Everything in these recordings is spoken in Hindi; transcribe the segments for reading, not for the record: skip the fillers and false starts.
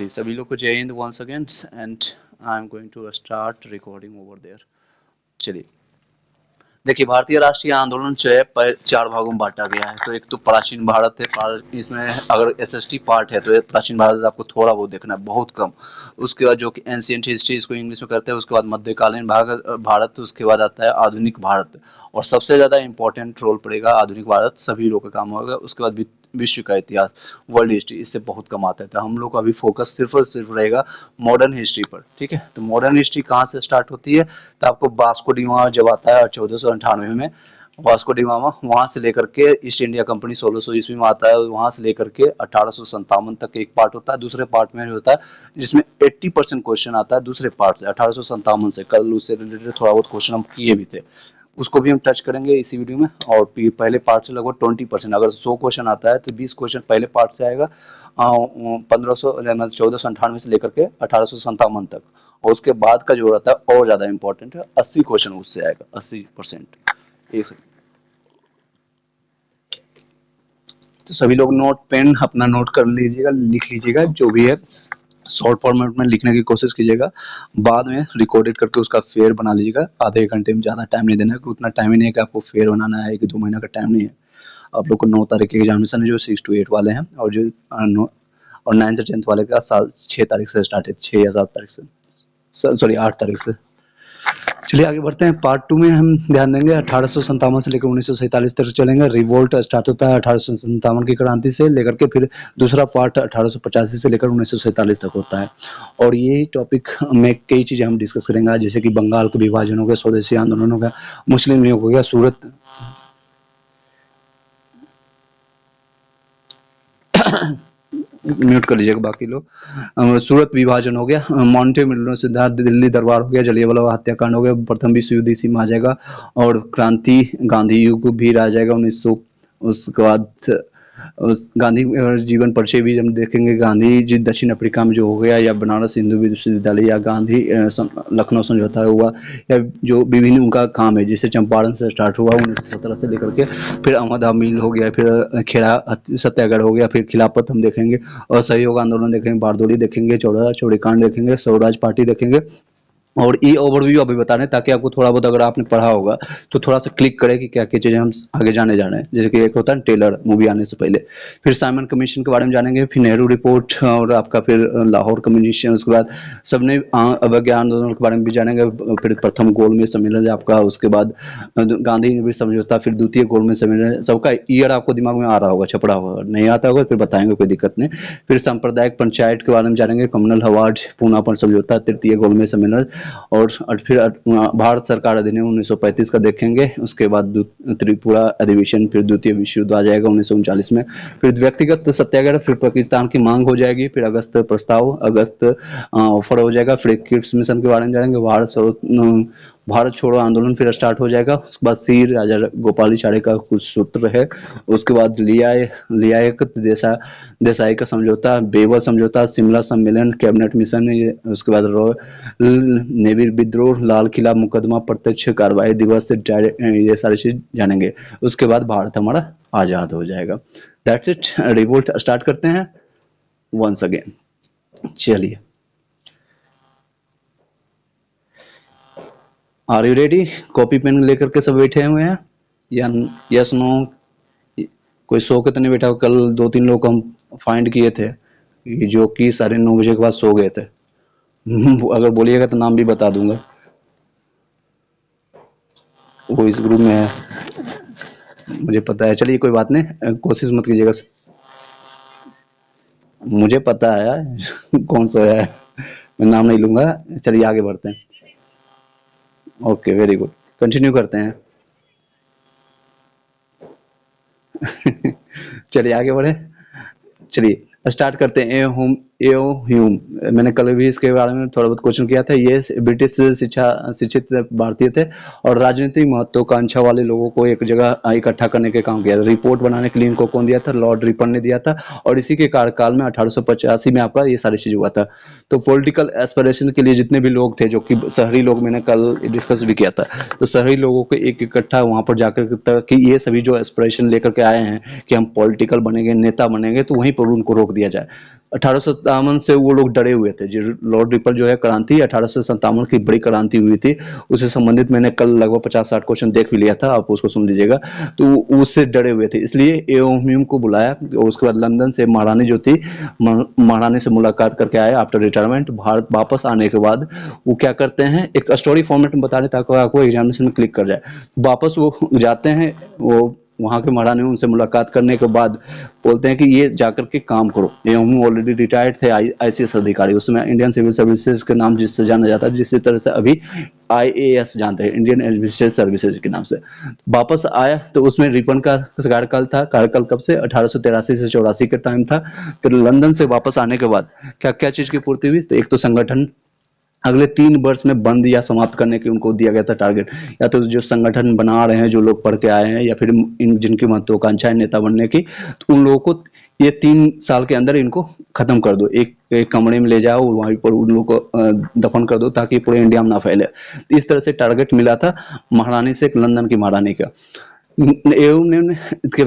ओके, सभी लोग को जय हिंद once again and I am going to start recording over there. चलिए, देखिए, भारतीय राष्ट्रीय आंदोलन जो है चार भागों में बांटा गया है। तो एक तो प्राचीन भारत है, इसमें अगर एसएसटी पार्ट है तो ये प्राचीन भारत आपको थोड़ा बहुत देखना है, बहुत कम। उसके बाद जो कि एंशिएंट हिस्ट्री इसको इंग्लिश में करते हैं, उसके बाद मध्यकालीन भारत, उसके बाद आता है आधुनिक भारत, और सबसे ज्यादा इंपॉर्टेंट रोल पड़ेगा आधुनिक भारत, सभी लोग का काम होगा। उसके बाद विश्व का इतिहास, वर्ल्ड हिस्ट्री, इससे बहुत कम आता है। तो हम लोग का अभी फोकस सिर्फ और सिर्फ रहेगा मॉडर्न हिस्ट्री पर, ठीक है। तो मॉडर्न हिस्ट्री कहाँ से स्टार्ट होती है? तो आपको वास्को डिगामा जब आता है 1498 में, वास्को डिगामा वहां से लेकर के ईस्ट इंडिया कंपनी 1600 ईस्वी में आता है, वहां से लेकर के 1857 तक एक पार्ट होता है। दूसरे पार्ट में होता है जिसमें 80% क्वेश्चन आता है दूसरे पार्ट से, 1857 से। कल उससे रिलेटेड थोड़ा बहुत क्वेश्चन हम किए भी थे, उसको भी हम टच करेंगे इसी वीडियो में। और पहले पार्ट से लगभग 20%, अगर 100 क्वेश्चन आता है तो 20 क्वेश्चन पहले पार्ट से आएगा, 1498 से लेकर के 1857 तक। और उसके बाद का जो रहता है और ज्यादा इंपॉर्टेंट है, 80 क्वेश्चन उससे आएगा, 80%। एक सेकंड, तो सभी लोग नोट पेन अपना नोट कर लीजिएगा, लिख लीजिएगा, जो भी है शॉर्ट फॉर्मेट में लिखने की कोशिश कीजिएगा। बाद में रिकॉर्डेड करके उसका फेयर बना लीजिएगा। आधे घंटे में ज़्यादा टाइम नहीं देना है, उतना टाइम ही नहीं है कि आपको फेयर बनाना है, 1-2 महीना का टाइम नहीं है। आप लोग को 9 तारीख के एग्जामिनेशन है, जो 6 to 8 वाले हैं, और जो 9 से 10 वाले का 6 तारीख से स्टार्ट है, 6 या 7 तारीख से, सॉरी 8 तारीख से। चलिए आगे बढ़ते हैं। पार्ट 2 में हम ध्यान देंगे 1857 से लेकर 1947 तक चलेंगे। रिवोल्ट स्टार्ट होता है 1857 की क्रांति से लेकर के, फिर दूसरा पार्ट 1885 से लेकर 1947 तक होता है। और ये टॉपिक में कई चीजें हम डिस्कस करेंगे आज, जैसे कि बंगाल के विभाजन हो गया, स्वदेशी आंदोलन हो गया, मुस्लिम लीग हो गया, सूरत म्यूट कर लीजिएगा बाकी लोग, सूरत विभाजन हो गया, मॉन्टे मिल्टन सिद्धार्थ, दिल्ली दरबार हो गया, जलियांवाला हत्याकांड हो गया, प्रथम विश्व युद्ध इसी में आ जाएगा, और क्रांति गांधी युग भी आ जाएगा 1900। उसके बाद उस गांधी जीवन परिचय भी हम देखेंगे, गांधी जी दक्षिण अफ्रीका में जो हो गया, या बनारस हिंदू विश्वविद्यालय, या गांधी लखनऊ समझौता हुआ, या जो विभिन्न उनका काम है, जिसे चंपारण से स्टार्ट हुआ 1917 से लेकर के, फिर अहमद मिल हो गया, फिर खेड़ा सत्याग्रह हो गया, फिर खिलाफत हम देखेंगे, और सहयोग आंदोलन देखेंगे, बारदोली देखेंगे, चौड़ा चौड़ी कांड देखेंगे, स्वराज पार्टी देखेंगे। और ये ओवरव्यू अभी बता रहे हैं ताकि आपको थोड़ा बहुत, अगर आपने पढ़ा होगा तो थोड़ा सा क्लिक करें कि क्या क्या चीजें हम आगे जाने जा रहे हैं। जैसे कि एक होता है टेलर मूवी आने से पहले, फिर साइमन कमीशन के बारे में जानेंगे, फिर नेहरू रिपोर्ट, और आपका फिर लाहौर कम्युनिकेशन। उसके बाद सबने अवज्ञा आंदोलन के बारे में भी जानेंगे, फिर प्रथम गोलमेज सम्मेलन आपका, उसके बाद गांधी समझौता, फिर द्वितीय गोलमेज सम्मेलन। सबका ईयर आपको दिमाग में आ रहा होगा, छपड़ा होगा, नहीं आता होगा फिर बताएंगे, कोई दिक्कत नहीं। फिर सांप्रदायिक पंचायत के बारे में जानेंगे, कम्युनल अवार्ड, पूना पर समझौता, तृतीय गोलमेज सम्मेलन, और फिर भारत सरकार अधिनियम 1935 का देखेंगे। उसके बाद त्रिपुरा अधिवेशन, फिर द्वितीय विश्व युद्ध आ जाएगा 1939 में, फिर व्यक्तिगत सत्याग्रह, फिर पाकिस्तान की मांग हो जाएगी, फिर अगस्त प्रस्ताव, अगस्त ऑफर हो जाएगा, फिर क्रिप्स मिशन के बारे में जानेंगे, भारत छोड़ो आंदोलन फिर स्टार्ट हो जाएगा। उसके बाद सी राजा गोपालाचार्य का कुछ सूत्र है, उसके बाद लियाकत देसाई का समझौता, बेवर समझौता, शिमला सम्मेलन, कैबिनेट मिशन, उसके बाद रॉयल नेवी विद्रोह, लाल किला मुकदमा, प्रत्यक्ष कार्रवाई दिवस, ये सारी चीज जानेंगे। उसके बाद भारत हमारा आजाद हो जाएगा। दैट्स इट, रिवोल्ट स्टार्ट करते हैं वंस अगेन। चलिए, are you ready? Copy pen लेकर के सब बैठे हुए हैं या यस नो? कोई सो के तो नहीं बैठा? कल 2-3 लोग हम फाइंड किए थे जो कि 9:30 के बाद सो गए थे। अगर बोलिएगा तो नाम भी बता दूंगा, वो इस ग्रुप में है, मुझे पता है। चलिए कोई बात नहीं, कोशिश मत कीजिएगा, मुझे पता है कौन सोया है, मैं नाम नहीं लूंगा। चलिए आगे बढ़ते हैं। ओके, वेरी गुड, कंटिन्यू करते हैं। चलिए आगे बढ़े, चलिए स्टार्ट करते हैं। एओ ह्यूम, मैंने कल भी इसके बारे में थोड़ा बहुत क्वेश्चन किया था। ये ब्रिटिश शिक्षित भारतीय थे, और राजनीतिक महत्वाकांक्षा वाले लोगों को एक जगह इकट्ठा करने के काम किया था। रिपोर्ट बनाने के लिए इनको कौन दिया था? लॉर्ड रिपन ने दिया था, और इसी के कार्यकाल में 1885 में आपका ये सारी चीज हुआ था। तो पॉलिटिकल एस्पिरेशन के लिए जितने भी लोग थे, जो कि शहरी लोग, मैंने कल डिस्कस भी किया था, तो शहरी लोगों को एक इकट्ठा वहां पर जाकर कि ये सभी जो एस्पिरेशन लेकर के आए हैं कि हम पॉलिटिकल बनेंगे, नेता बनेंगे, तो वहीं पर उनको रोक दिया जाए। 1857 से वो लोग डरे हुए थे। जो लॉर्ड रिपल जो है क्रांति 1857 की बड़ी क्रांति हुई थी, उससे संबंधित मैंने कल लगभग 50-60 क्वेश्चन देख भी लिया था, आप उसको सुन लीजिएगा। तो उससे डरे हुए थे, इसलिए एओम ह्यूम को बुलाया। और उसके बाद लंदन से महारानी जो थी, महारानी से मुलाकात करके आए आफ्टर रिटायरमेंट। भारत वापस आने के बाद वो क्या करते हैं, एक स्टोरी फॉर्मेट में बता रहे ताकि आपको एग्जामिनेशन में क्लिक कर जाए। वापस वो जाते हैं, वो वहाँ के महारानी उनसे मुलाकात करने के बाद बोलते हैं कि ये जाकर के काम करो। ये हम ऑलरेडी रिटायर्ड थे आईसीएस अधिकारी, उसमें इंडियन सिविल सर्विसेज के नाम जिससे जाना जाता है, जिस तरह से अभी आईएएस जानते हैं, इंडियन एडमिनिस्ट्रेटिव सर्विसेज के नाम से। वापस आया तो उसमें रिपन का कार्यकाल था। कार्यकाल कब से? 1883 से 84 का टाइम था। तो लंदन से वापस आने के बाद क्या क्या चीज की पूर्ति हुई? तो एक तो संगठन अगले 3 वर्ष में बंद या समाप्त करने की उनको दिया गया था टारगेट। या तो जो संगठन बना रहे हैं, जो लोग पढ़ के आए हैं, या फिर इन जिनकी महत्वाकांक्षाएं नेता बनने की, तो उन लोगों को ये 3 साल के अंदर इनको खत्म कर दो। एक कमरे में ले जाओ, वहीं पर उन लोगों को दफन कर दो ताकि पूरे इंडिया में ना फैले। तो इस तरह से टारगेट मिला था महारानी से, लंदन की महारानी का। ह्यूम ने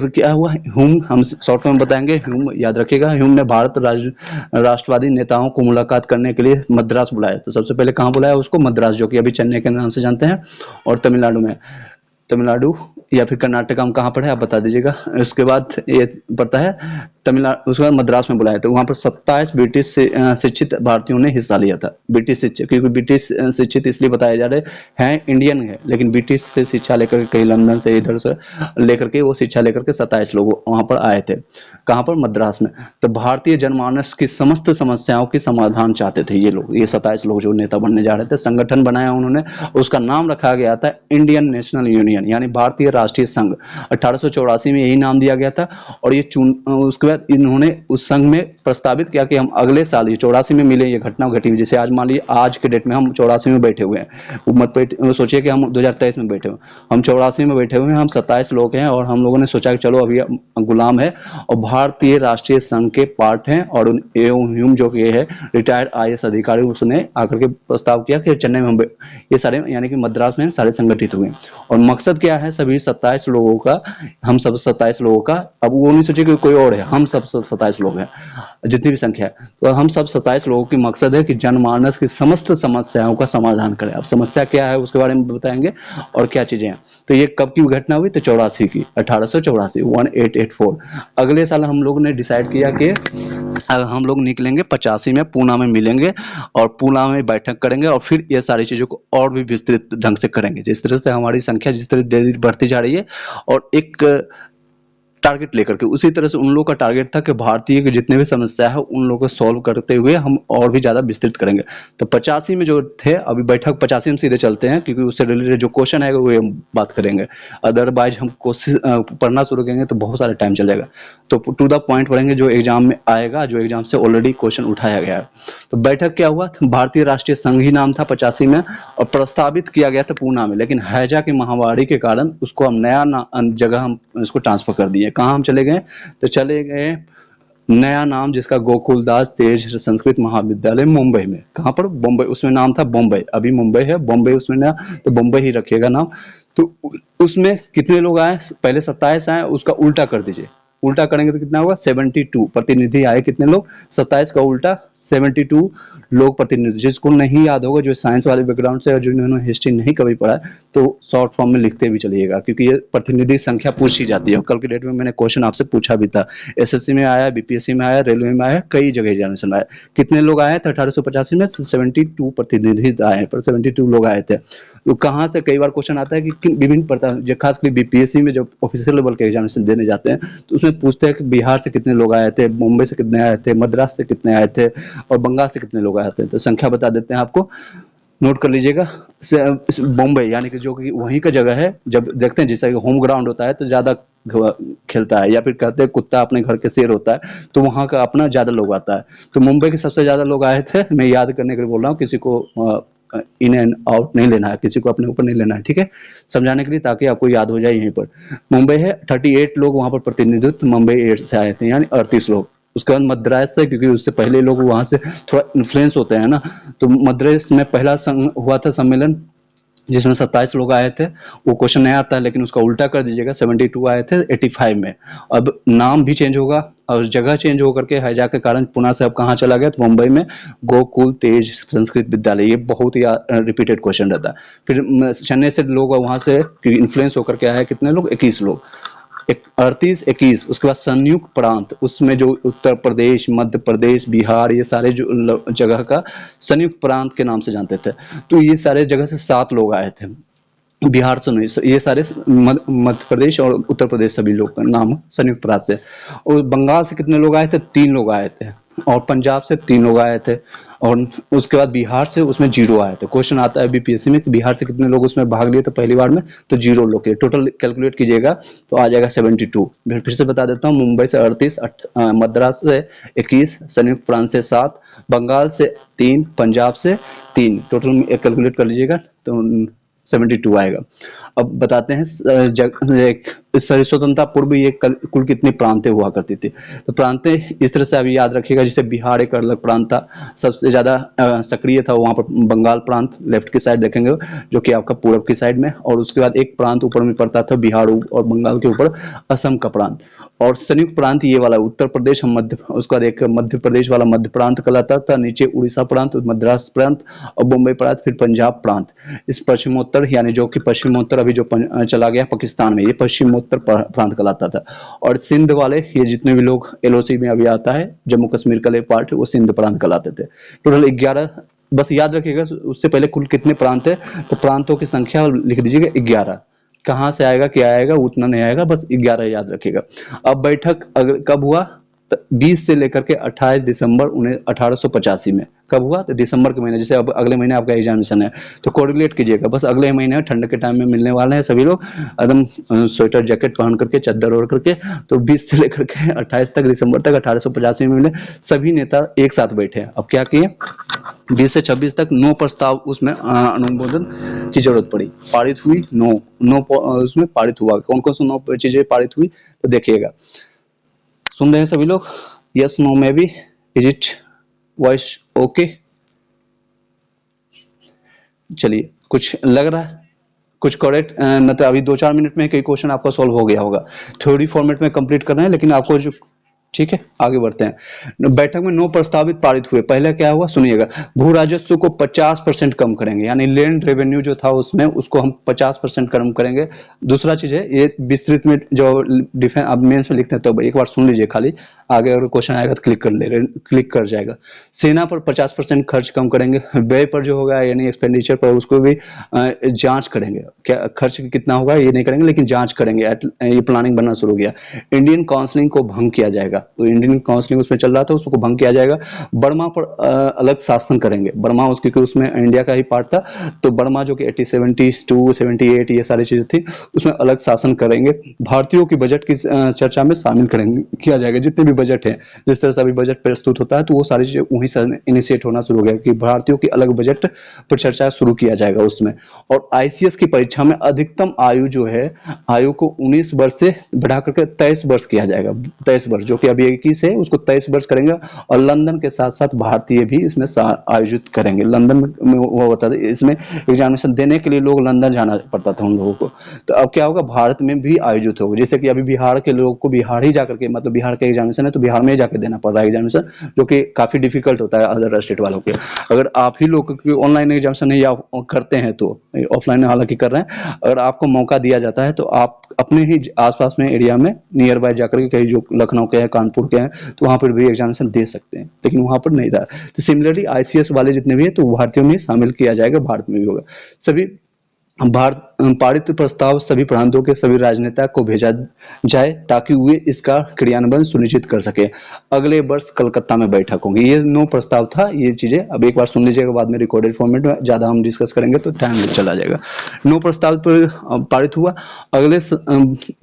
क्या हुआ, ह्यूम हम शॉर्ट में बताएंगे, ह्यूम याद रखिएगा। ह्यूम ने भारत राष्ट्रवादी नेताओं को मुलाकात करने के लिए मद्रास बुलाया। तो सबसे पहले कहाँ बुलाया उसको? मद्रास, जो कि अभी चेन्नई के नाम से जानते हैं, और तमिलनाडु में। तमिलनाडु या फिर कर्नाटक में कहाँ पर है आप बता दीजिएगा। इसके बाद ये पड़ता है तमिलनाडु, उसके बाद मद्रास में बुलाया। तो वहाँ पर 27 ब्रिटिश शिक्षित भारतीयों ने हिस्सा लिया था। ब्रिटिश शिक्षित, क्योंकि ब्रिटिश शिक्षित इसलिए बताए जा रहे हैं, इंडियन है लेकिन ब्रिटिश से शिक्षा लेकर के, कहीं लंदन से इधर से लेकर के, वो शिक्षा लेकर के 27 लोग वहाँ पर आए थे। कहाँ पर? मद्रास में। तो भारतीय जनमानस की समस्त समस्याओं की समाधान चाहते थे ये लोग, ये 27 लोग जो नेता बनने जा रहे थे। संगठन बनाया उन्होंने, उसका नाम रखा गया था इंडियन नेशनल यूनियन, यानी भारतीय राष्ट्रीय संघ। 1884 में यही नाम दिया गया था। और ये उसके बाद इन्होंने उस संघ में प्रस्तावित किया कि हम अगले साल, ये 84 में मिले, ये घटना घटी हुई। जैसे आज मान लीजिए आज के डेट में हम 84 में बैठे हुए हैं, वो मत सोचिए कि हम 2023 में बैठे हुए, हम 84 में बैठे हुए हैं, हम 27 लोग हैं, और हम लोगों ने सोचा कि चलो अभी गुलाम है और भारतीय राष्ट्रीय संघ के पार्ट हैं। और ह्यूम जो कि है रिटायर्ड आईएएस अधिकारी, उसने आकर के प्रस्ताव किया कि चेन्नई में ये सारे, यानी कि मद्रास में सारे संगठित हुए। और मकसद क्या है? सभी 27 लोगों का, हम सब 27 लोगों का, अब वो नहीं सोचे कि कोई और है, हम सब 27 लोग हैं, जितनी भी संख्या है, तो हम सब 27 लोगों की मकसद है कि जनमानस की समस्त समस्याओं का समाधान करें। अब समस्या क्या है उसके बारे में बताएंगे और क्या चीजें हैं। तो ये कब की घटना हुई? तो 84 की, 1884, 1884। अगले साल हम लोगों ने डिसाइड किया कि हम लोग निकलेंगे 85 में, पूना में मिलेंगे और पूना में बैठक करेंगे, और फिर ये सारी चीजों को और भी विस्तृत ढंग से करेंगे। जिस तरह से हमारी संख्या जिस तरह बढ़ती जा रही है, और एक टारगेट लेकर के, उसी तरह से उन लोगों का टारगेट था कि भारतीय की जितने भी समस्या है उन लोगों को सॉल्व करते हुए हम और भी ज्यादा विस्तृत करेंगे। तो 85 में जो थे, अभी बैठक 85 में सीधे चलते हैं, क्योंकि उससे रिलेटेड जो क्वेश्चन है वो हम बात करेंगे। अदरवाइज हम कोशिश पढ़ना शुरू करेंगे तो बहुत सारा टाइम चल जाएगा। तो टू द पॉइंट पढ़ेंगे जो एग्जाम में आएगा, जो एग्जाम से ऑलरेडी क्वेश्चन उठाया गया है। तो बैठक क्या हुआ? भारतीय राष्ट्रीय संघ ही नाम था 85 में, और प्रस्तावित किया गया था पूना में, लेकिन हैजा की महामारी के कारण उसको हम नया जगह हम इसको ट्रांसफर कर दिए। कहाँ हम चले गए? तो चले गए नया नाम जिसका गोकुलदास तेज संस्कृत महाविद्यालय, मुंबई में। कहाँ पर? बॉम्बे, उसमें नाम था बॉम्बे, अभी मुंबई है, बॉम्बे उसमें नया, तो बॉम्बे ही रखिएगा नाम। तो उसमें कितने लोग आए? पहले 27 आए, उसका उल्टा कर दीजिए, उल्टा करेंगे तो कितना होगा? 72 प्रतिनिधि आए। कितने लोग? 27 का उल्टा 72 लोग प्रतिनिधि। जिसको नहीं याद होगा, जो साइंस वाले बैकग्राउंड से और जिन्होंने हिस्ट्री नहीं कभी पढ़ा है, तो शॉर्ट फॉर्म में लिखते भी चलिएगा, क्योंकि ये प्रतिनिधि संख्या पूछी जाती है। कल के डेट में मैंने क्वेश्चन आपसे पूछा भी था, एसएससी में आया, बीपीएससी में आया, रेलवे में आया, कई जगह एग्जामिनेशन में आया। कितने लोग आए थे 1885 में? 72 प्रतिनिधि आए, पर 72 लोग आए थे। तो कहाँ से? कई बार क्वेश्चन आता है कि विभिन्न, खासकर बीपीएससी में जब ऑफिशियल लेवल के एग्जामिनेशन देने जाते हैं, तो उसमें पूछते हैं कि बिहार से कितने लोग आए थे, मुंबई से कितने आए थे, मद्रास से कितने आए थे, और बंगाल से कितने लोग आए थे। तो संख्या बता देते हैं आपको, नोट कर लीजिएगा। मुंबई यानी कि जो कि वहीं का जगह है, जब देखते हैं जैसा होम ग्राउंड होता है तो ज्यादा खेलता है, या फिर कहते हैं कुत्ता अपने घर के शेर होता है, तो वहां का अपना ज्यादा लोग आता है। तो मुंबई के सबसे ज्यादा लोग आए थे। मैं याद करने के लिए बोल रहा हूँ, किसी को इन एंड आउट नहीं लेना है, किसी को अपने ऊपर नहीं लेना है, ठीक है, समझाने के लिए, ताकि आपको याद हो जाए। यहीं पर मुंबई है, 38 लोग वहां पर प्रतिनिधित्व मुंबई 8 से आए थे, यानी 38 लोग। उसके बाद मद्रास से, क्योंकि उससे पहले लोग वहां से थोड़ा इन्फ्लुएंस होते हैं ना, तो मद्रास में पहला हुआ था सम्मेलन जिसमें 27 लोग आए थे। वो क्वेश्चन नया आता है लेकिन उसका उल्टा कर दीजिएगा, 72 आए थे 85 में। अब नाम भी चेंज होगा और जगह चेंज होकर के हाईजैक के कारण पुणे से अब कहाँ चला गया, तो मुंबई में गोकुल तेज संस्कृत विद्यालय। ये बहुत ही रिपीटेड क्वेश्चन रहता है। फिर चेन्नई से लोग वहां से इन्फ्लुएंस होकर के आए कितने लोग, 21 लोग, 38 21। उसके बाद संयुक्त प्रांत, उसमें जो उत्तर प्रदेश, मध्य प्रदेश, बिहार, ये सारे जो जगह का संयुक्त प्रांत के नाम से जानते थे। तो ये सारे जगह से 7 लोग आए थे। बिहार से नहीं, ये सारे मध्य प्रदेश और उत्तर प्रदेश सभी लोग का नाम संयुक्त प्रांत से। और बंगाल से कितने लोग आए थे, 3 लोग आए थे। और पंजाब से 3 लोग आए थे। और उसके बाद बिहार से उसमें 0 आए थे। क्वेश्चन आता है बीपीएससी में कि बिहार से कितने लोग उसमें भाग लिए थे पहली बार में, तो 0 लोग के टोटल कैलकुलेट कीजिएगा तो आ जाएगा 72। फिर से बता देता हूँ, मुंबई से 38, मद्रास से 21, संयुक्त प्रांत से 7, बंगाल से 3, पंजाब से 3, टोटल कैलकुलेट कर लीजिएगा तो 72 आएगा। अब बताते हैं स्वतंत्रता पूर्व ये कुल कितनी प्रांतें हुआ करती थी। तो प्रांतें इस तरह से अभी याद रखिएगा, जैसे बिहार एक अलग प्रांत था, सबसे ज्यादा सक्रिय था वहां पर बंगाल प्रांत, लेफ्ट की साइड देखेंगे जो कि आपका पूर्व की साइड में। और उसके बाद एक प्रांत ऊपर में पड़ता था बिहार और बंगाल के ऊपर असम का प्रांत। और संयुक्त प्रांत ये वाला उत्तर प्रदेश, मध्य, उसके बाद एक मध्य प्रदेश वाला मध्य प्रांत कहलाता था, नीचे उड़ीसा प्रांत, मद्रास प्रांत और बम्बई प्रांत, फिर पंजाब प्रांत। इस पश्चिमोत्तर यानी जो कि पश्चिमोत्तर अभी जो चला गया पाकिस्तान में, ये पश्चिमोत्तर प्रांत कहलाता था। और सिंध वाले ये जितने भी लोग एलओसी में अभी आता है, जम्मू कश्मीर का पार्ट, वो सिंध प्रांत कहलाते थे। टोटल 11, बस याद रखिएगा उससे पहले कुल कितने प्रांत है, तो प्रांतों की संख्या लिख दीजिएगा 11। कहाँ से आएगा क्या आएगा उतना नहीं आएगा, बस 11 याद रखिएगा। अब बैठक कब हुआ, 20 से लेकर के 28 दिसंबर 1885 में। कब हुआ, तो दिसंबर के महीने, जैसे अब अगले महीने आपका एग्जामिनेशन है तो कोरिलेट कीजिएगा, बस अगले महीने ठंड के टाइम में मिलने वाले हैं सभी लोग एकदम स्वेटर जैकेट पहन करके, चादर ओढ़ करके। तो 20 से लेकर के 28 तक, दिसंबर तक 1885 में मिले सभी नेता एक साथ बैठे हैं। अब क्या किए, 20 से 26 तक 9 प्रस्ताव उसमें अनुमोदन की जरूरत पड़ी, पारित हुई 9 उसमें पारित हुआ। कौन कौन सी 9 चीजें पारित हुई तो देखिएगा, सुन रहे हैं सभी लोग, यस नो में भी, इज इट वॉइस ओके। चलिए, कुछ लग रहा है कुछ करेक्ट, मतलब अभी 2-4 मिनट में कई क्वेश्चन आपका सॉल्व हो गया होगा। थ्योरी फॉर्मेट में कंप्लीट करना है, लेकिन आपको जो, ठीक है आगे बढ़ते हैं। बैठक में 9 प्रस्तावित पारित हुए। पहले क्या हुआ सुनिएगा, भू राजस्व को 50% कम करेंगे, यानी लैंड रेवेन्यू जो था उसमें उसको हम 50% कम करेंगे। दूसरा चीज है, ये विस्तृत में जो डिफेंस आप मेंस में लिखते हैं तो एक बार सुन लीजिए खाली, आगे अगर क्वेश्चन आएगा तो क्लिक कर जाएगा। सेना पर 50% खर्च कम करेंगे। व्यय पर जो होगा यानी एक्सपेंडिचर पर, उसको भी जांच करेंगे, क्या खर्च कितना होगा ये नहीं करेंगे लेकिन जांच करेंगे। ये प्लानिंग बनना शुरू हो गया। इंडियन काउंसिलिंग को भंग किया जाएगा, तो इंडियन काउंसिलिंग उसमें चल रहा था, उसको भंग किया जाएगा। बर्मा पर अलग शासन करेंगे। बर्मा क्योंकि उसमें इंडिया का ही पार्ट था, तो बर्मा जो कि 72 78 ये सारी चीजें थी, उसमें अलग शासन करेंगे। भारतीयों की बजट की चर्चा में शामिल करेंगे, किया जाएगा। जितने भी बजट है, जिस तरह से अभी बजट प्रस्तुत होता है, तो वो सारी चीजें वहीं से इनिशिएट होना शुरू हो गया कि भारतीयों की अलग बजट पर चर्चा शुरू किया जाएगा उसमें। और आईसीएस की परीक्षा में अधिकतम आयु जो है, आयु को 19 वर्ष से बढ़ा करके 23 वर्ष किया जाएगा। 23 वर्ष, जो कि अभी 21 है, उसको 23 वर्ष करेंगे। और लंदन के साथ साथ भारतीय भी इसमें आयोजित करेंगे। लंदन में वो होता था, इसमें एग्जामिनेशन देने के लिए लोग लंदन जाना पड़ता था उन लोगों को। तो अब क्या होगा, भारत में भी आयोजित होगा। जैसे कि अभी बिहार के लोगों को बिहार ही जाकर के, मतलब बिहार का एग्जामिनेशन है तो बिहार में ही जाकर देना पड़ रहा है एग्जामिनेशन, जो कि काफी डिफिकल्ट होता है अदर स्टेट वालों के। अगर आप ही लोग ऑनलाइन एग्जामिनेशन नहीं करते हैं तो ऑफलाइन हालांकि कर रहे हैं, अगर आपको मौका दिया जाता है तो आप अपने ही आसपास में एरिया में नियर बाय जाकर के, कहीं जो लखनऊ के हैं, कानपुर के हैं, तो वहां पर भी एग्जामिनेशन दे सकते हैं, लेकिन वहां पर नहीं था। तो सिमिलरली आईसीएस वाले जितने भी है तो भारतीयों में शामिल किया जाएगा, भारत में भी होगा। सभी भारत पारित प्रस्ताव सभी प्रांतों के सभी राजनेता को भेजा जाए ताकि वे इसका क्रियान्वयन सुनिश्चित कर सके। अगले वर्ष कलकत्ता में बैठक होगी। ये 9 प्रस्ताव था, ये चीजें अब एक बार सुन लीजिएगा, बाद में रिकॉर्डेड फॉर्मेट में ज्यादा हम डिस्कस करेंगे तो टाइम चला जाएगा। 9 प्रस्ताव पर पारित हुआ। अगले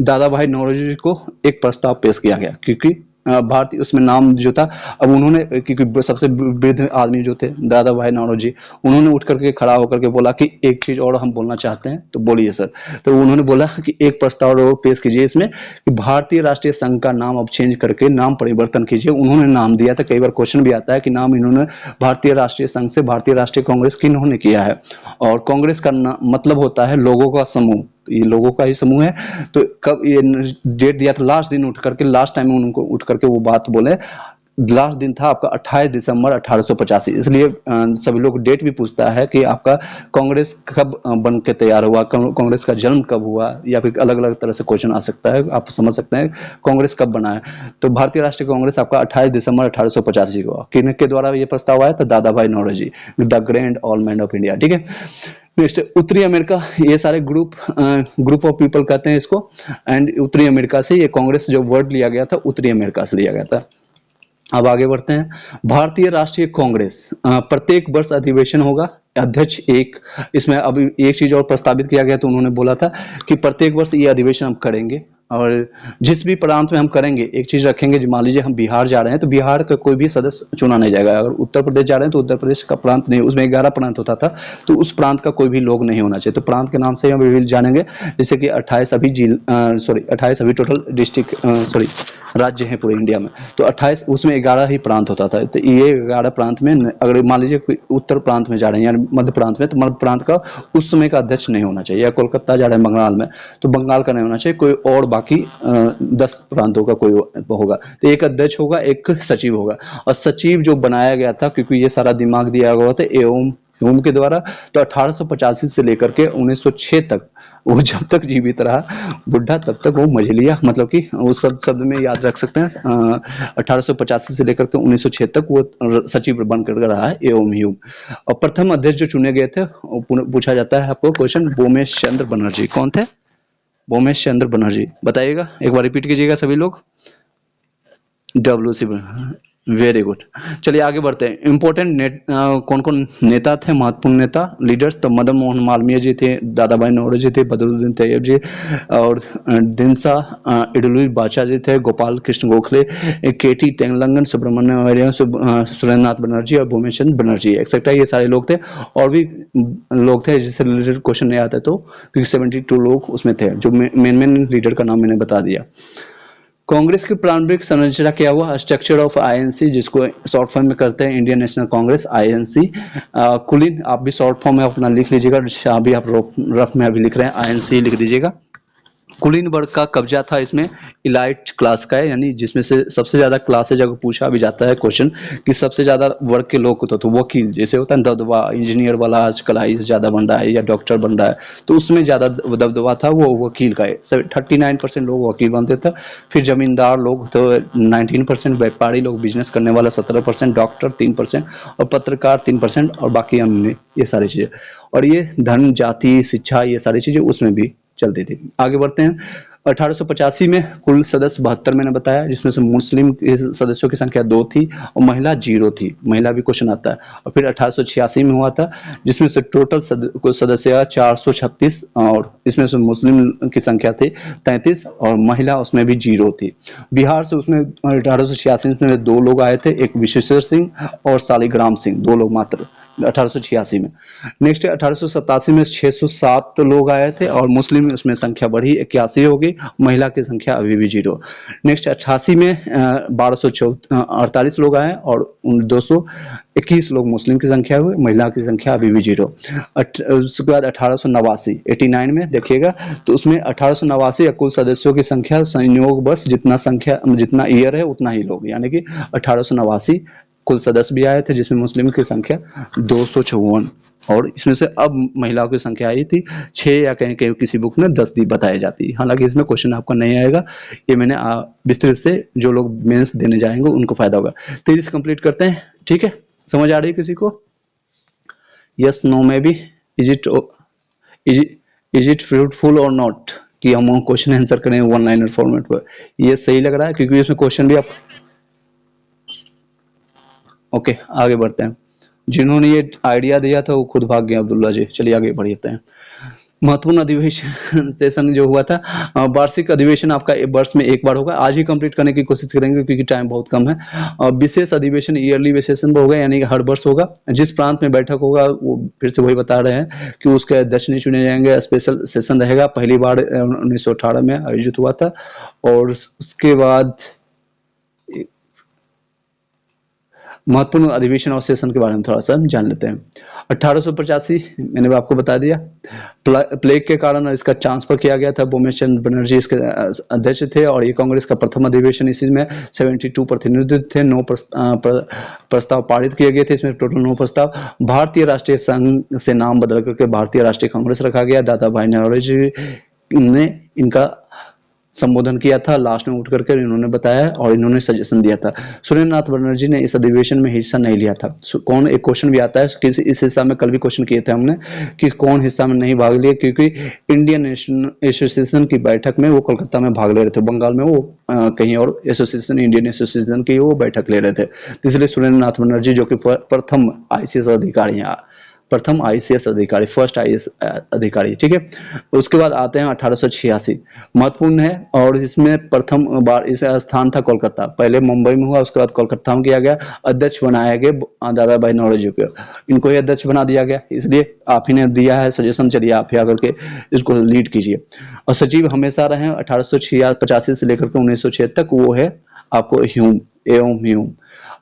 दादा भाई नौरोजी को एक प्रस्ताव पेश किया गया, क्योंकि भारतीय उसमें नाम जो था, अब उन्होंने क्योंकि सबसे वृद्ध आदमी जो थे दादा भाई नौरोजी, उन्होंने उठ करके खड़ा होकर के बोला कि एक चीज और हम बोलना चाहते हैं। तो बोलिए सर। तो उन्होंने बोला कि एक प्रस्ताव और पेश कीजिए इसमें कि भारतीय राष्ट्रीय संघ का नाम अब चेंज करके नाम परिवर्तन कीजिए। उन्होंने नाम दिया था, कई बार क्वेश्चन भी आता है कि नाम इन्होंने भारतीय राष्ट्रीय संघ से भारतीय राष्ट्रीय कांग्रेस किन्होंने किया है। और कांग्रेस का मतलब होता है लोगों का समूह, तो ये लोगों का ही समूह है। तो कब ये डेट दिया था, लास्ट दिन उठ करके, लास्ट टाइम उनको उठ करके वो बात बोले, लास्ट दिन था आपका 28 दिसंबर 1885। इसलिए सभी लोग डेट भी पूछता है कि आपका कांग्रेस कब बन के तैयार हुआ, कांग्रेस का जन्म कब हुआ, या फिर अलग अलग तरह से क्वेश्चन आ सकता है, आप समझ सकते हैं कांग्रेस कब बना है। तो भारतीय राष्ट्रीय कांग्रेस आपका 28 दिसंबर 1885 को किनके द्वारा ये प्रस्ताव आया था, Dadabhai Naoroji, the grand old man of India. ठीक है। नेक्स्ट, उत्तरी अमेरिका, ये सारे ग्रुप ऑफ पीपल कहते हैं इसको। एंड उत्तरी अमेरिका से ये कांग्रेस जो वर्ड लिया गया था, उत्तरी अमेरिका से लिया गया था। अब आगे बढ़ते हैं। भारतीय राष्ट्रीय कांग्रेस प्रत्येक वर्ष अधिवेशन होगा, अध्यक्ष एक। इसमें अभी एक चीज और प्रस्तावित किया गया, तो उन्होंने बोला था कि प्रत्येक वर्ष ये अधिवेशन हम करेंगे, और जिस भी प्रांत में हम करेंगे एक चीज रखेंगे, मान लीजिए हम बिहार जा रहे हैं तो बिहार का कोई भी सदस्य चुना नहीं जाएगा। अगर उत्तर प्रदेश जा रहे हैं तो उत्तर प्रदेश का प्रांत नहीं, उसमें 11 प्रांत होता था, तो उस प्रांत का कोई भी लोग नहीं होना चाहिए। तो प्रांत के नाम से हम भी जानेंगे, जैसे कि 28 अभी 28 अभी टोटल डिस्ट्रिक्ट राज्य हैं पूरे इंडिया में। तो 28, उसमें 11 ही प्रांत होता था। तो ये 11 प्रांत में अगर मान लीजिए कोई उत्तर प्रांत में जा रहे हैं या मध्य प्रांत में, तो मध्य प्रांत का उस समय का अध्यक्ष नहीं होना चाहिए। या कोलकाता जा रहे हैं बंगाल में, तो बंगाल का नहीं होना चाहिए, कोई और बाकी 10 प्रांतों का कोई होगा। तो एक अध्यक्ष होगा, एक सचिव होगा। और सचिव जो बनाया गया था, क्योंकि ये सारा दिमाग दिया हुआ था एवं ह्यूम के द्वारा, तो 1885 से लेकर के 1906 तक, वो जब तक जीवित रहा बुढ़ा, तब तक वो मझलिया, मतलब कि वो सब शब्द में याद रख सकते हैं। 1885 से लेकर के 1906 तक वो सचिव बनकर रहा है एवं ह्यूम। और प्रथम अध्यक्ष जो चुने गए थे, पूछा जाता है आपको क्वेश्चन, बोमेश चंद्र बनर्जी। कौन थे? बोमेश चंद्र बनर्जी। बताइएगा, एक बार रिपीट कीजिएगा सभी लोग। WC, very good. चलिए आगे बढ़ते हैं। इंपॉर्टेंट कौन कौन नेता थे, महत्वपूर्ण नेता, लीडर्स? तो मदन मोहन मालवीय जी थे, दादा भाई नौरोजी थे, बदरुद्दीन तैयब जी, और दिनसा इडुली बाचा जी थे, गोपाल कृष्ण गोखले, KT तेलंगन, सुब्रमण्यम, सुरेंद्रनाथ बनर्जी और भूमेश चंद्र बनर्जी एक्सेट्रा, ये सारे लोग थे। और भी लोग थे जिससे रिलेटेड क्वेश्चन नहीं आता, तो क्योंकि 72 लोग उसमें थे, जो मेन लीडर का नाम मैंने बता दिया। कांग्रेस की प्रारंभिक संरचना क्या हुआ? स्ट्रक्चर ऑफ INC, जिसको शॉर्ट फॉर्म में करते हैं इंडियन नेशनल कांग्रेस, INC। कुलीन, आप भी शॉर्ट फॉर्म में अपना लिख लीजिएगा, अभी आप रफ में अभी लिख रहे हैं INC लिख दीजिएगा। कुलीन वर्ग का कब्जा था इसमें, इलाइट क्लास का है, यानी जिसमें से सबसे ज्यादा क्लासेज, अगर पूछा भी जाता है क्वेश्चन कि सबसे ज्यादा वर्ग के लोग होते, तो वकील जैसे होता है दबदबा, इंजीनियर वाला आजकल IAS ज्यादा बन रहा है या डॉक्टर बन रहा है, तो उसमें ज्यादा दबदबा था वो वकील का है। 39% लोग वकील बनते थे। फिर जमींदार लोग तो 19%, व्यापारी लोग, बिजनेस करने वाला 17%, डॉक्टर 3%, और पत्रकार 3%, और बाकी अन्य, ये सारी चीजें। और ये धन, जाति, शिक्षा, ये सारी चीजें उसमें भी चलती थी। आगे बढ़ते हैं। 1885 में कुल सदस्य 72 मैंने बताया, जिसमें से मुस्लिम सदस्यों की संख्या 2 थी और महिला 0 थी। महिला भी क्वेश्चन आता है। और फिर 1886 में हुआ था, जिसमें से टोटल सदस्य 436, और इसमें से मुस्लिम की संख्या थी 33, और महिला उसमें भी 0 थी। बिहार से उसमें 1886 में 2 लोग आए थे, एक विश्वेश्वर सिंह और शालिग्राम सिंह, 2 लोग मात्र 1886 में। नेक्स्ट 1887 में 607 लोग आए थे, और मुस्लिम उसमें संख्या बढ़ी, 81 हो गई, महिला की संख्या अभी भी 0। नेक्स्ट 88 में 1248 लोग आए, और 221 लोग मुस्लिम की संख्या हुई, महिला की संख्या अभी भी 0। उसके बाद 1889, 89 में देखिएगा, तो उसमें 1889 कुल सदस्यों की संख्या संयोग बस जितना ईयर है उतना ही लोग, यानी कि 1889 कुल सदस्य भी आए थे, जिसमें मुस्लिम की संख्या 254, और इसमें से अब महिलाओं की संख्या आई थी 6, या कहीं कहीं किसी बुक में 10 दी बताई जाती है। हालांकि इसमें क्वेश्चन आपका नहीं आएगा, ये मैंने विस्तृत से, जो लोग मेंस देने जाएंगे उनको फायदा होगा। तेजी से कंप्लीट करते हैं, ठीक है? समझ आ रही है किसी को? यस, नो में भी, इज इट फ्रूटफुल और नॉट, कि हम क्वेश्चन आंसर करें वन लाइनर फॉर्मेट पर, ये सही लग रहा है? क्योंकि इसमें क्वेश्चन भी आप, ओके आगे बढ़ते हैं। जिन्होंने ये आइडिया दिया था वो खुद भाग गए, अब्दुल्ला जी। चलिए आगे बढ़ते हैं। महत्वपूर्ण अधिवेशन सेशन जो हुआ था, वार्षिक अधिवेशन आपका वर्ष में एक बार होगा। आज ही कंप्लीट करने की कोशिश करेंगे क्योंकि टाइम बहुत कम है। विशेष अधिवेशन ईयरली सेशन होगा, यानी कि हर वर्ष होगा। जिस प्रांत में बैठक होगा वो फिर से वही बता रहे हैं कि उसके अध्यक्ष नहीं चुने जाएंगे। स्पेशल सेशन रहेगा, पहली बार 1918 में आयोजित हुआ था। और उसके बाद महत्वपूर्ण अधिवेशन और सेशन के बारे में थोड़ा सा हम जान लेते हैं। 1885 मैंने आपको बता दिया, प्लेग के कारण इसका ट्रांसफर किया गया था। बोमेश चंद्र बनर्जी इसके अध्यक्ष थे और ये कांग्रेस का प्रथम अधिवेशन। इसी में 72 प्रतिनिधि थे, 9 प्रस्ताव पारित किए गए थे। इसमें टोटल 9 प्रस्ताव। भारतीय राष्ट्रीय संघ से नाम बदल करके भारतीय राष्ट्रीय कांग्रेस रखा गया। दादा भाई नौरोजी ने इनका संबोधन किया था, लास्ट में उठ करके इन्होंने बताया और इन्होंने सजेशन दिया था। सुरेंद्रनाथ बनर्जी ने इस अधिवेशन में हिस्सा नहीं लिया था। कौन, एक क्वेश्चन भी आता है कि इस हिस्सा में, कल भी क्वेश्चन किए थे हमने कि कौन हिस्सा में नहीं भाग लिया, क्योंकि इंडियन नेशनल एसोसिएशन की बैठक में वो कोलकाता में भाग ले रहे थे, बंगाल में वो कहीं और एसोसिएशन, इंडियन एसोसिएशन की वो बैठक ले रहे थे। तो इसलिए सुरेंद्रनाथ बनर्जी जो कि प्रथम आईसीएस अधिकारी हैं, प्रथम आईसीएस अधिकारी, फर्स्ट आईएएस अधिकारी, ठीक है। उसके बाद आते हैं 1886, महत्वपूर्ण है और इसमें प्रथम बार इसका स्थान था कोलकाता। पहले मुंबई में हुआ, उसके बाद कोलकाता में किया गया। अध्यक्ष बनाया गया दादा भाई नौरोजी को, इनको ही अध्यक्ष बना दिया गया, इसलिए आप ही ने दिया है सजेशन, चलिए आप ही आकर के इसको लीड कीजिए। और सचिव हमेशा रहे 1885 से लेकर के 1906 तक, वो है आपको ह्यूम, एवं ह्यूम।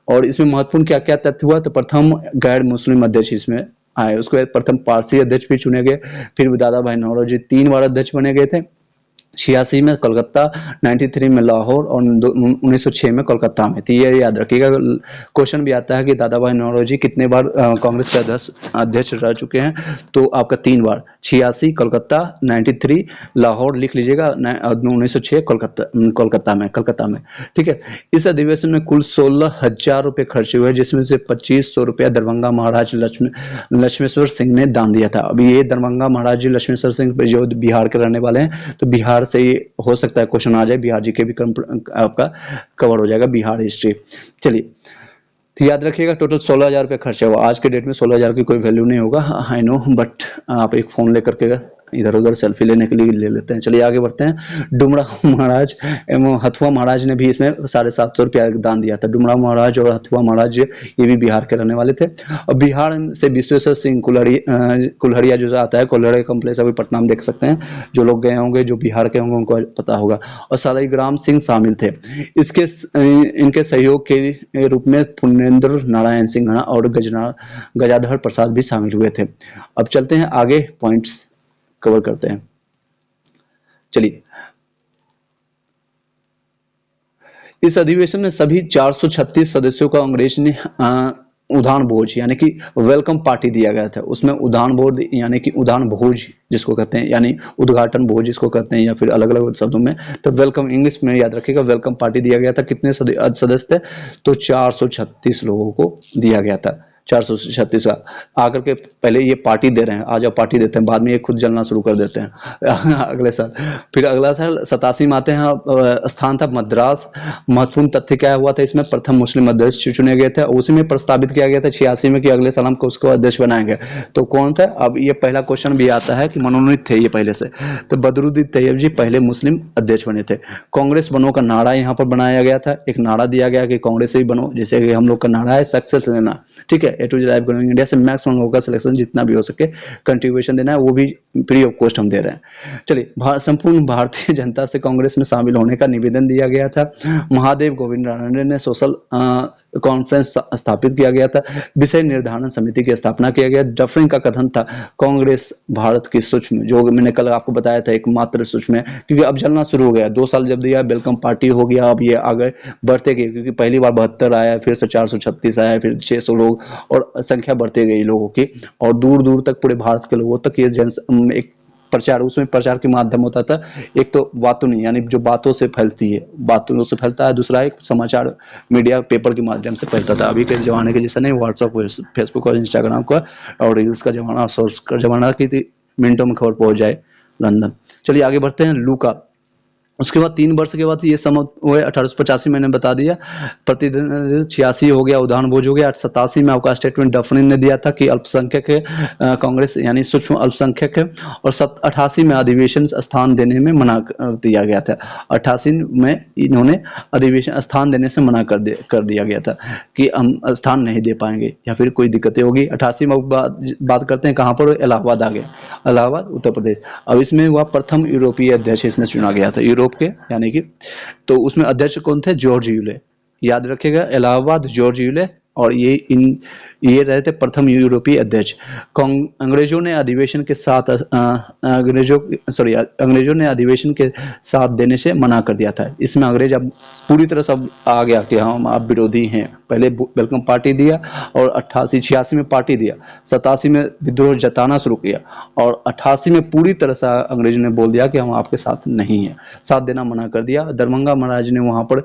और इसमें महत्वपूर्ण क्या क्या तथ्य हुआ, तो प्रथम गैर मुस्लिम अध्यक्ष इसमें आए। उसके बाद प्रथम पारसी अध्यक्ष भी चुने गए। फिर दादा भाई नौरोजी 3 बार अध्यक्ष बने गए थे। 86 में कलकत्ता, 93 में लाहौर और 1906 में कोलकाता में। तो ये याद रखिएगा, क्वेश्चन भी आता है कि दादा भाई नौरोजी कितने बार कांग्रेस के अध्यक्ष रह चुके हैं, तो आपका 3 बार, 86 कोलकाता, 93 लाहौर लिख लीजिएगा, 1906 कोलकाता में, ठीक है। इस अधिवेशन में कुल 16,000 रुपये खर्च हुए, जिसमें से 2500 रुपया दरभंगा महाराज लक्ष्मेश्वर सिंह ने दान दिया था। अभी ये दरभंगा महाराज जी लक्ष्मेश्वर सिंह जो बिहार के रहने वाले हैं, तो बिहार से ही हो सकता है क्वेश्चन आ जाए, बिहार जी के भी आपका कवर हो जाएगा, बिहार हिस्ट्री। चलिए, तो याद रखिएगा टोटल 16,000 रुपये खर्चा हुआ। आज के डेट में 16,000 की कोई वैल्यू नहीं होगा, आई नो, बट आप एक फोन लेकर के इधर उधर सेल्फी लेने के लिए ले लेते हैं। चलिए आगे बढ़ते हैं। डुमरा महाराज एवं हथुआ महाराज ने भी इसमें 750 रुपया दान दिया था। डुमरा महाराज और हथुआ महाराज ये भी बिहार के रहने वाले थे। और बिहार से विश्वेश्वर सिंह कुल्हड़िया जो आता है, कुल्हड़िया कॉम्प्लेक्स अभी पटना में देख सकते हैं, जो लोग गए होंगे, जो बिहार के होंगे उनको पता होगा। और शालिग्राम सिंह शामिल थे। इनके सहयोग के रूप में पुण्येंद्र नारायण सिंह और गजाधर प्रसाद भी शामिल हुए थे। अब चलते हैं आगे, पॉइंट्स कवर करते हैं। चलिए, इस अधिवेशन में सभी 436 सदस्यों का अंग्रेज ने उदान भोज यानी कि वेलकम पार्टी दिया गया था। उसमें उदान भोज यानी कि उदान भोज जिसको कहते हैं, यानी उद्घाटन भोज जिसको कहते हैं, या फिर अलग अलग शब्दों में, तो वेलकम इंग्लिश में याद रखिएगा, वेलकम पार्टी दिया गया था। कितने सदस्य थे, तो 436 लोगों को दिया गया था। 436 आकर के पहले ये पार्टी दे रहे हैं, आज आप पार्टी देते हैं, बाद में ये खुद जलना शुरू कर देते हैं अगले साल। फिर अगला साल 87 में आते हैं, स्थान था मद्रास। महत्वपूर्ण तथ्य क्या हुआ था इसमें, प्रथम मुस्लिम अध्यक्ष चुने गए थे। उसी में प्रस्तावित किया गया था 86 में कि अगले साल हमको उसको अध्यक्ष बनाएंगे। तो कौन था, अब ये पहला क्वेश्चन भी आता है कि मनोनीत थे ये पहले से, तो बदरुद्दीन तैयब जी पहले मुस्लिम अध्यक्ष बने थे। कांग्रेस बनो का नारा यहाँ पर बनाया गया था, एक नारा दिया गया कि कांग्रेस ही बनो, जैसे कि हम लोग का नारा है सक्सेस लेना, ठीक है। ए टू जेड ग्रोइंग इंडिया से मैक्सिमम लोगों का सिलेक्शन जितना भी हो सके कंट्रीब्यूशन देना है, वो भी फ्री ऑफ कॉस्ट हम दे रहे हैं। चलिए, संपूर्ण भारतीय जनता से कांग्रेस में शामिल होने का निवेदन दिया गया था। महादेव गोविंद रानडे ने सोशल कॉन्फ्रेंस स्थापित किया गया था। विषय निर्धारण समिति की स्थापना किया गया। डफरिन का कथन था कांग्रेस भारत की सूक्ष्म, जो मैंने कल आपको बताया था, एकमात्र सूक्ष्म है, क्योंकि अब जलना शुरू हो गया। 2 साल जब दिया वेलकम पार्टी हो गया, अब ये आगे बढ़ते गए, क्योंकि पहली बार 72 आया, फिर से 436 आया, फिर 600 लोग, और संख्या बढ़ती गई लोगों की, और दूर दूर तक पूरे भारत के लोगों तक ये एक प्रचार, उसमें प्रचार के माध्यम होता था। एक तो बातों नहीं, यानी जो बातों से फैलती है, बातों से फैलता है। दूसरा एक समाचार मीडिया पेपर के माध्यम से फैलता था। अभी के जमाने के जैसा नहीं, व्हाट्सएप, फेसबुक और इंस्टाग्राम का और रील्स का जमाना, सोर्स का जमाना की मिनटों में खबर पहुंच जाए लंदन। चलिए आगे बढ़ते हैं। लूका उसके बाद 3 वर्ष के बाद ये समाप्त हुए 1885 मैंने बता दिया, प्रतिनिधित्व 86 हो गया, उदाहरण बोझ हो गया। 87 में आपका स्टेटमेंट डफरिन ने दिया था कि अल्पसंख्यक है, कांग्रेस यानी सूक्ष्म अल्पसंख्यक है। और 88 में अधिवेशन स्थान देने में मना कर दिया गया था। 88 में इन्होंने अधिवेशन स्थान देने से मना कर दिया गया था कि हम स्थान नहीं दे पाएंगे या फिर कोई दिक्कतें होगी। 88 में बात करते हैं कहाँ पर, इलाहाबाद आ गया, इलाहाबाद उत्तर प्रदेश। अब इसमें हुआ प्रथम यूरोपीय अध्यक्ष इसमें चुना गया था, यूरोप के, यानी कि तो उसमें अध्यक्ष कौन थे, जॉर्ज यूले। याद रखिएगा, इलाहाबाद जॉर्ज यूले, और ये रहे थे प्रथम यूरोपीय अध्यक्ष। अंग्रेजों ने अधिवेशन के साथ अंग्रेजों ने अधिवेशन के साथ देने से मना कर दिया था। इसमें अंग्रेज अब पूरी तरह से आ गया कि हम आप विरोधी हैं। पहले वेलकम पार्टी दिया, और 88-86 में पार्टी दिया, 87 में विद्रोह जताना शुरू किया, और 88 में पूरी तरह से अंग्रेजों ने बोल दिया कि हम आपके साथ नहीं हैं, साथ देना मना कर दिया। दरभंगा महाराज ने वहां पर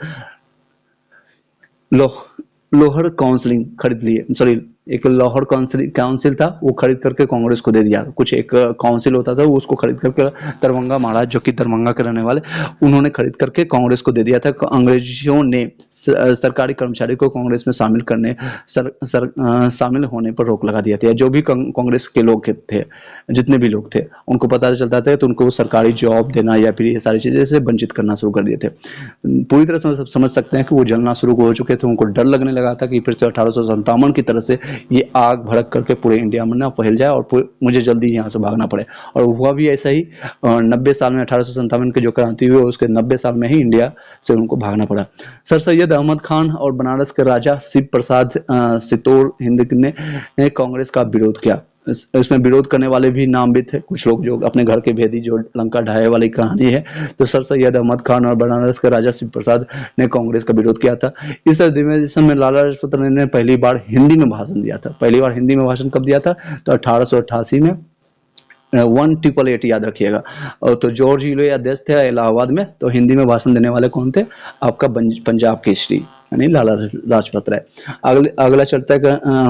लोहर काउंसिलिंग खरीद लिए, सॉरी, एक लाहौर काउंसिल था, वो खरीद करके कांग्रेस को दे दिया। कुछ एक काउंसिल होता था, उसको खरीद करके दरभंगा महाराज, जो कि दरभंगा के रहने वाले, उन्होंने खरीद करके कांग्रेस को दे दिया था। अंग्रेजों ने सरकारी कर्मचारी को कांग्रेस में शामिल होने पर रोक लगा दिया था। जो भी कांग्रेस के लोग थे, जितने भी लोग थे, उनको पता चलता था तो उनको सरकारी जॉब देना या फिर ये सारी चीजें से वंचित करना शुरू कर दिए थे। पूरी तरह से समझ सकते हैं कि वो जलना शुरू हो चुके थे। उनको डर लगने लगा था कि फिर से 1857 की तरह से ये आग भड़क करके पूरे इंडिया में ना फैल जाए और मुझे जल्दी यहाँ से भागना पड़े। और हुआ भी ऐसा ही। 90 साल में 1857 की जो क्रांति हुई, उसके 90 साल में ही इंडिया से उनको भागना पड़ा। सर सैयद अहमद खान और बनारस के राजा शिव प्रसाद सितोड़ हिंद ने कांग्रेस का विरोध किया। इसमें विरोध करने वाले भी नाम भी थे, कुछ लोग जो अपने घर के भेदी, जो लंका ढाए वाली कहानी है। तो सर सैयद अहमद खान और बनारस के राजा शिव प्रसाद ने कांग्रेस का विरोध किया था। इस अधिवेशन में लाला लाजपत राय ने पहली बार हिंदी में भाषण दिया था। पहली बार हिंदी में भाषण कब दिया था, तो 1888 में। 1888 याद रखिएगा। और तो जॉर्ज यूले अध्यक्ष थे इलाहाबाद में। तो हिंदी में भाषण देने वाले कौन थे, आपका पंजाब केसरी यानी लाला लाजपत राय। अगला चलता है,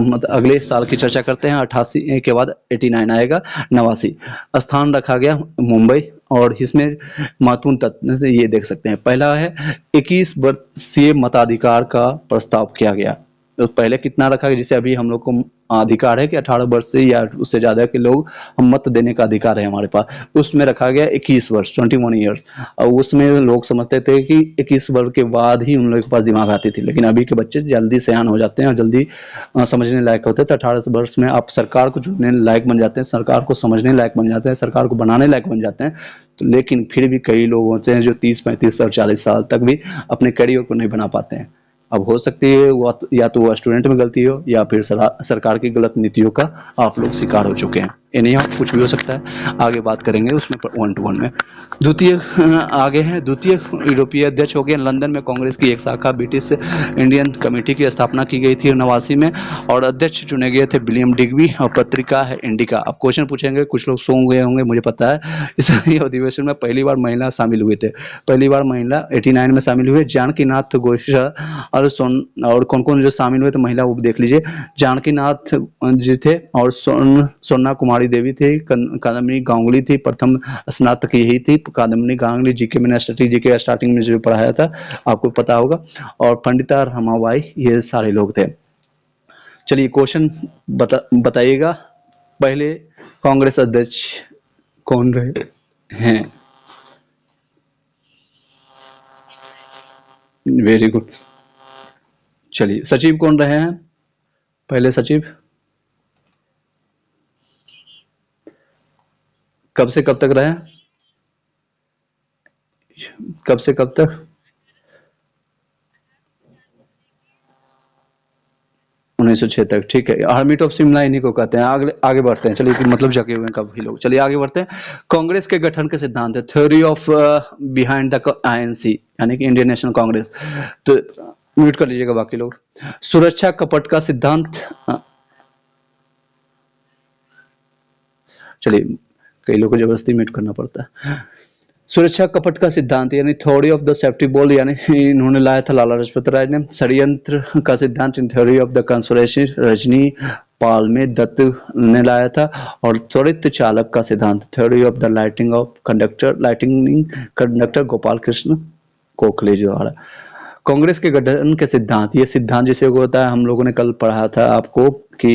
मतलब अगले साल की चर्चा करते हैं। 88 के बाद 89 आएगा, 89 स्थान रखा गया मुंबई। और इसमें महत्वपूर्ण तथ्य ये देख सकते हैं। पहला है 21 वर्षीय मताधिकार का प्रस्ताव किया गया। तो पहले कितना रखा गया, जिसे अभी हम लोग को अधिकार है कि 18 वर्ष से या उससे ज्यादा के लोग हम मत देने का अधिकार है हमारे पास, उसमें रखा गया 21 वर्ष, 21 ईयर्स। और उसमें लोग समझते थे कि 21 वर्ष के बाद ही उन लोगों के पास दिमाग आती थी, लेकिन अभी के बच्चे जल्दी सयान हो जाते हैं और जल्दी समझने लायक होते हैं। तो 18 वर्ष में आप सरकार को चुनने लायक बन जाते हैं, सरकार को समझने लायक बन जाते हैं, सरकार को बनाने लायक बन जाते हैं। तो लेकिन फिर भी कई लोग होते हैं जो 30, 35 और 40 साल तक भी अपने करियर को नहीं बना पाते हैं। अब हो सकती है या तो वो स्टूडेंट में गलती हो, या फिर सरकार की गलत नीतियों का आप लोग शिकार हो चुके हैं। एनी कुछ भी हो सकता है, आगे बात करेंगे उसमें 1 to 1 में। द्वितीय आगे है, द्वितीय यूरोपीय अध्यक्ष हो गए। लंदन में कांग्रेस की एक शाखा ब्रिटिश इंडियन कमेटी की स्थापना की गई थी 89 में, और अध्यक्ष चुने गए थे विलियम डिग्बी, और पत्रिका है इंडिका। अब क्वेश्चन पूछेंगे, कुछ लोग सो गए होंगे मुझे पता है। इस अधिवेशन में पहली बार महिला शामिल हुए थे, पहली बार महिला 89 में शामिल हुए। जानकी नाथ गोस्वामी और कौन कौन जो शामिल हुए थे महिला, वो देख लीजिए। जानकी नाथ जी थे, और सोना कुमारी देवी थी, कादम्बनी गांगुली थी, प्रथम स्नातक यही थी कादम्बनी गांगुली। जीके मैंने जीके स्टार्टिंग में जो पढ़ाया था आपको पता होगा। और पंडिता रमाबाई, ये सारे लोग थे। चलिए क्वेश्चन बताइएगा, पहले कांग्रेस अध्यक्ष कौन रहे हैं? Very good. चलिए सचिव कौन रहे हैं पहले सचिव? कब से कब तक रहे? कब से कब तक? 1906 तक, ठीक है। हर्मिट ऑफ शिमला इन्हीं को कहते हैं। आगे बढ़ते हैं, चलिए मतलब जगे हुए हैं काफी लोग। चलिए आगे बढ़ते हैं। कांग्रेस के गठन के सिद्धांत है, theory of behind the INC, यानी कि इंडियन नेशनल कांग्रेस। तो म्यूट कर लीजिएगा बाकी लोग। सुरक्षा कपट का सिद्धांत, चलिए कई लोगों को जबरदस्ती म्यूट करना पड़ता है। सुरक्षा कपट का सिद्धांत यानी theory of the safety ball यानी इन्होंने लाया था लाला लाजपत राय ने। षड्यंत्र का सिद्धांत in theory of the conspiracy Rajni Palme Dutt ने लाया था। और त्वरित चालक का सिद्धांत theory of the lighting conductor Gopal Krishna Gokhale द्वारा। कांग्रेस के गठन के सिद्धांत, ये सिद्धांत जैसे होता है हम लोगों ने कल पढ़ा था आपको कि